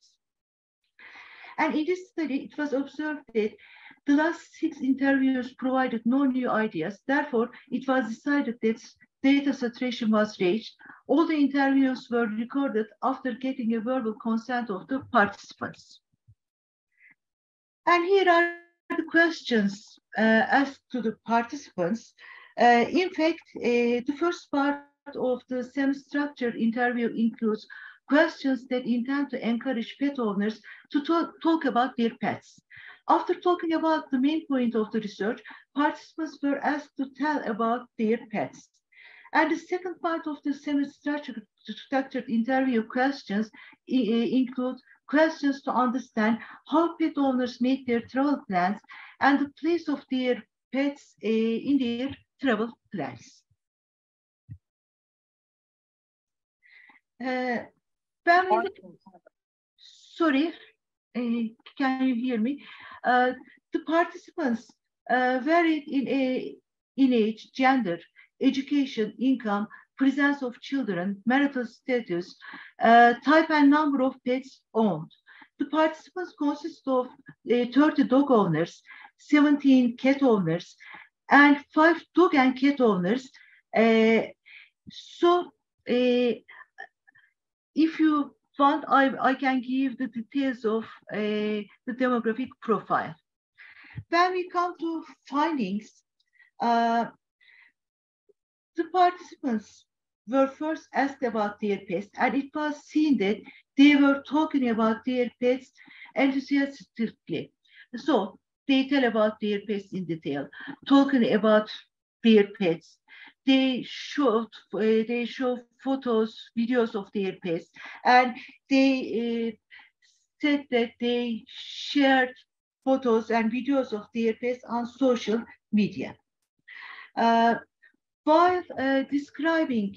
And in this study, it was observed that the last 6 interviews provided no new ideas. Therefore, it was decided that data saturation was reached. All the interviews were recorded after getting a verbal consent of the participants. And here are the questions asked to the participants. In fact, the first part of the semi-structured interview includes questions that intend to encourage pet owners to talk about their pets. After talking about the main point of the research, participants were asked to tell about their pets. And the second part of the semi-structured interview questions include questions to understand how pet owners make their travel plans and the place of their pets in their travel plans. Sorry, can you hear me? The participants varied in age, gender, education, income, presence of children, marital status, type and number of pets owned. The participants consist of 30 dog owners, 17 cat owners, and 5 dog and cat owners. So if you want, I can give the details of the demographic profile. When we come to findings, the participants were first asked about their pets, and it was seen that they were talking about their pets enthusiastically. So they tell about their pets in detail, talking about their pets. They show photos, videos of their pets, and they said that they shared photos and videos of their pets on social media. While describing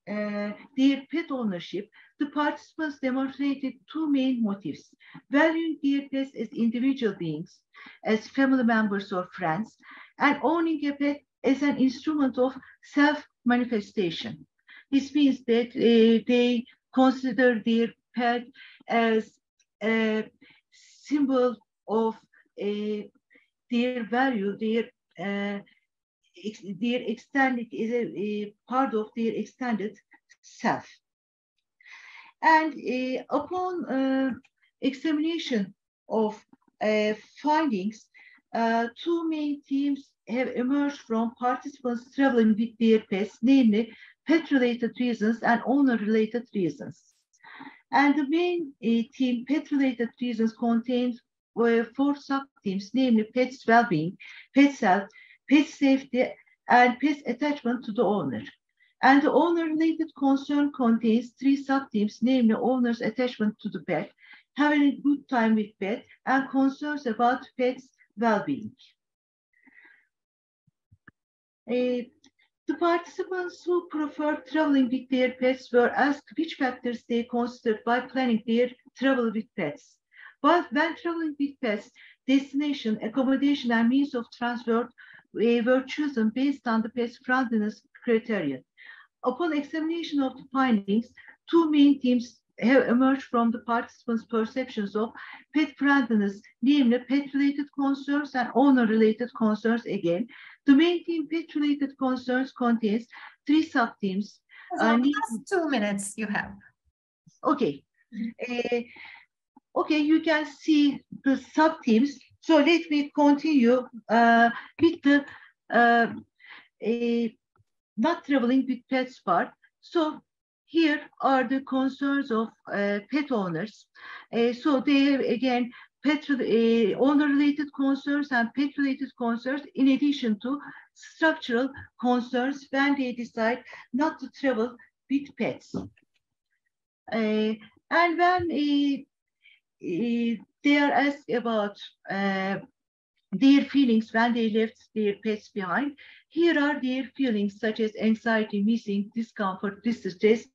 their pet ownership, the participants demonstrated 2 main motives: valuing their pets as individual beings, as family members or friends, and owning a pet as an instrument of self-manifestation. This means that they consider their pet as a symbol of their value, their extended is a part of their extended self. And upon examination of findings, 2 main themes have emerged from participants traveling with their pets, namely pet-related reasons and owner-related reasons. And the main theme, pet-related reasons, contains 4 sub-themes, namely pets well-being, pet health, pet safety, and pet attachment to the owner. And the owner-related concern contains 3 sub-themes, namely owner's attachment to the pet, having a good time with pet, and concerns about pets' well-being. The participants who preferred traveling with their pets were asked which factors they considered by planning their travel with pets. But when traveling with pets, destination, accommodation, and means of transport were chosen based on the pet's friendliness criteria. Upon examination of the findings, 2 main themes have emerged from the participants' perceptions of pet friendliness, namely pet-related concerns and owner-related concerns again. The main theme, pet-related concerns, contains 3 sub-themes. Just 2 minutes you have. Okay. Okay, you can see the sub-themes. So let me continue with the not traveling with pets part. So here are the concerns of pet owners. So they have again pet owner-related concerns and pet-related concerns, in addition to structural concerns when they decide not to travel with pets. And when they are asked about their feelings when they left their pets behind, here are their feelings such as anxiety, missing, discomfort, distress,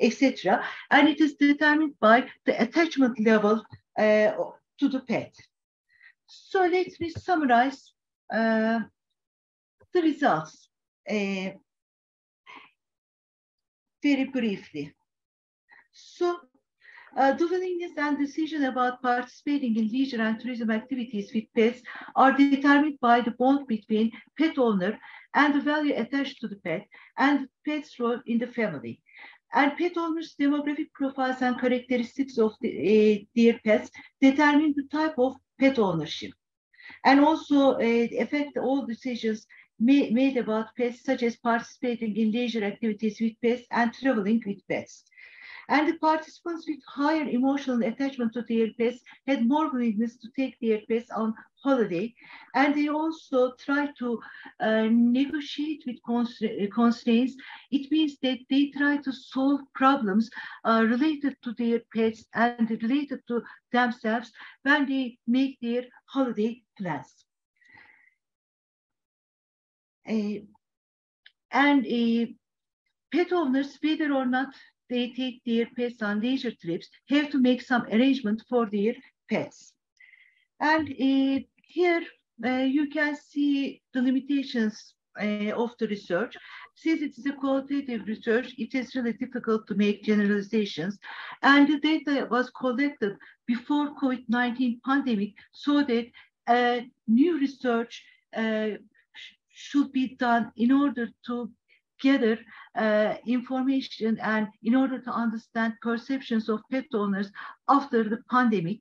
etc. And it is determined by the attachment level to the pet. So let me summarize the results very briefly. So the willingness and decision about participating in leisure and tourism activities with pets are determined by the bond between pet owner and the value attached to the pet and pet's role in the family. And pet owners' demographic profiles and characteristics of their pets determine the type of pet ownership. And also affect all decisions made about pets, such as participating in leisure activities with pets and traveling with pets. And the participants with higher emotional attachment to their pets had more willingness to take their pets on holiday. And they also try to negotiate with constraints. It means that they try to solve problems related to their pets and related to themselves when they make their holiday plans. Pet owners, whether or not they take their pets on leisure trips, have to make some arrangement for their pets. And here you can see the limitations of the research. Since it is a qualitative research, it is really difficult to make generalizations. And the data was collected before COVID-19 pandemic, so that new research should be done in order to gather information and in order to understand perceptions of pet owners after the pandemic.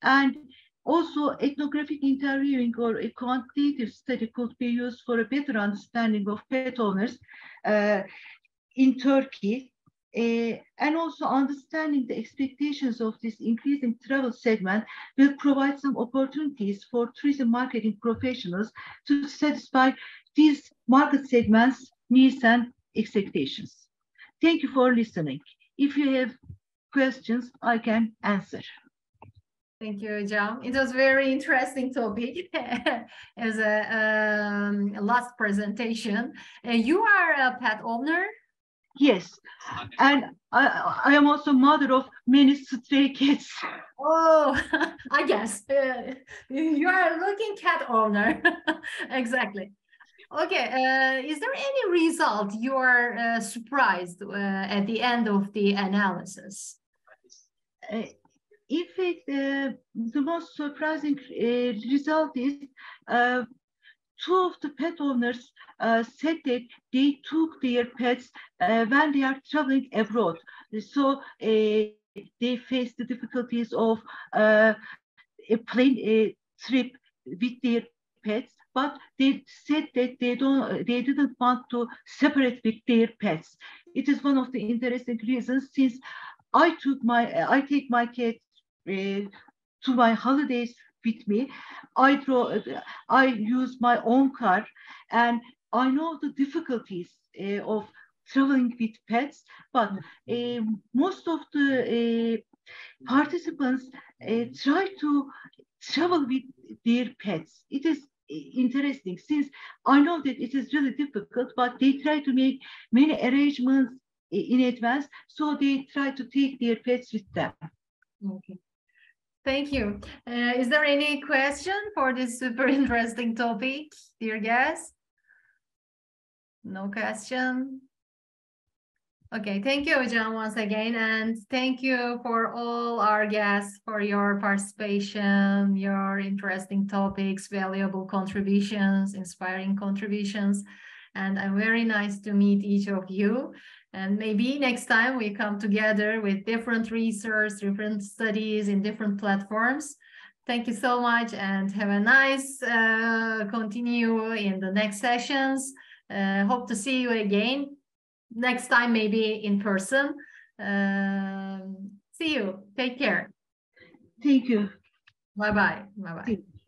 And also ethnographic interviewing or a quantitative study could be used for a better understanding of pet owners in Turkey. And also understanding the expectations of this increasing travel segment will provide some opportunities for tourism marketing professionals to satisfy these market segments' needs and expectations. Thank you for listening. If you have questions, I can answer. Thank you, Hocam. It was very interesting topic as a last presentation. You are a pet owner? Yes, and I am also mother of many stray cats. Oh, I guess you are a looking cat owner. Exactly. Okay, is there any result you are surprised at the end of the analysis? In fact, the most surprising result is 2 of the pet owners said that they took their pets when they are traveling abroad. So they face the difficulties of a plane trip with their pets, but they said that they didn't want to separate with their pets. It is one of the interesting reasons, since I take my cat to my holidays with me. I use my own car, and I know the difficulties of traveling with pets, but most of the participants try to travel with their pets. It is interesting, since I know that it is really difficult, but they try to make many arrangements in advance, so they try to take their pets with them. Okay. Thank you. Is there any question for this super interesting topic, dear guests? No question. Okay, thank you, Hocam, once again, and thank you for all our guests for your participation, your interesting topics, valuable contributions, inspiring contributions, and I'm very nice to meet each of you. And maybe next time we come together with different research, different studies in different platforms. Thank you so much, and have a nice continue in the next sessions. Hope to see you again. Next time, maybe in person. See you. Take care. Thank you. Bye-bye. Bye-bye.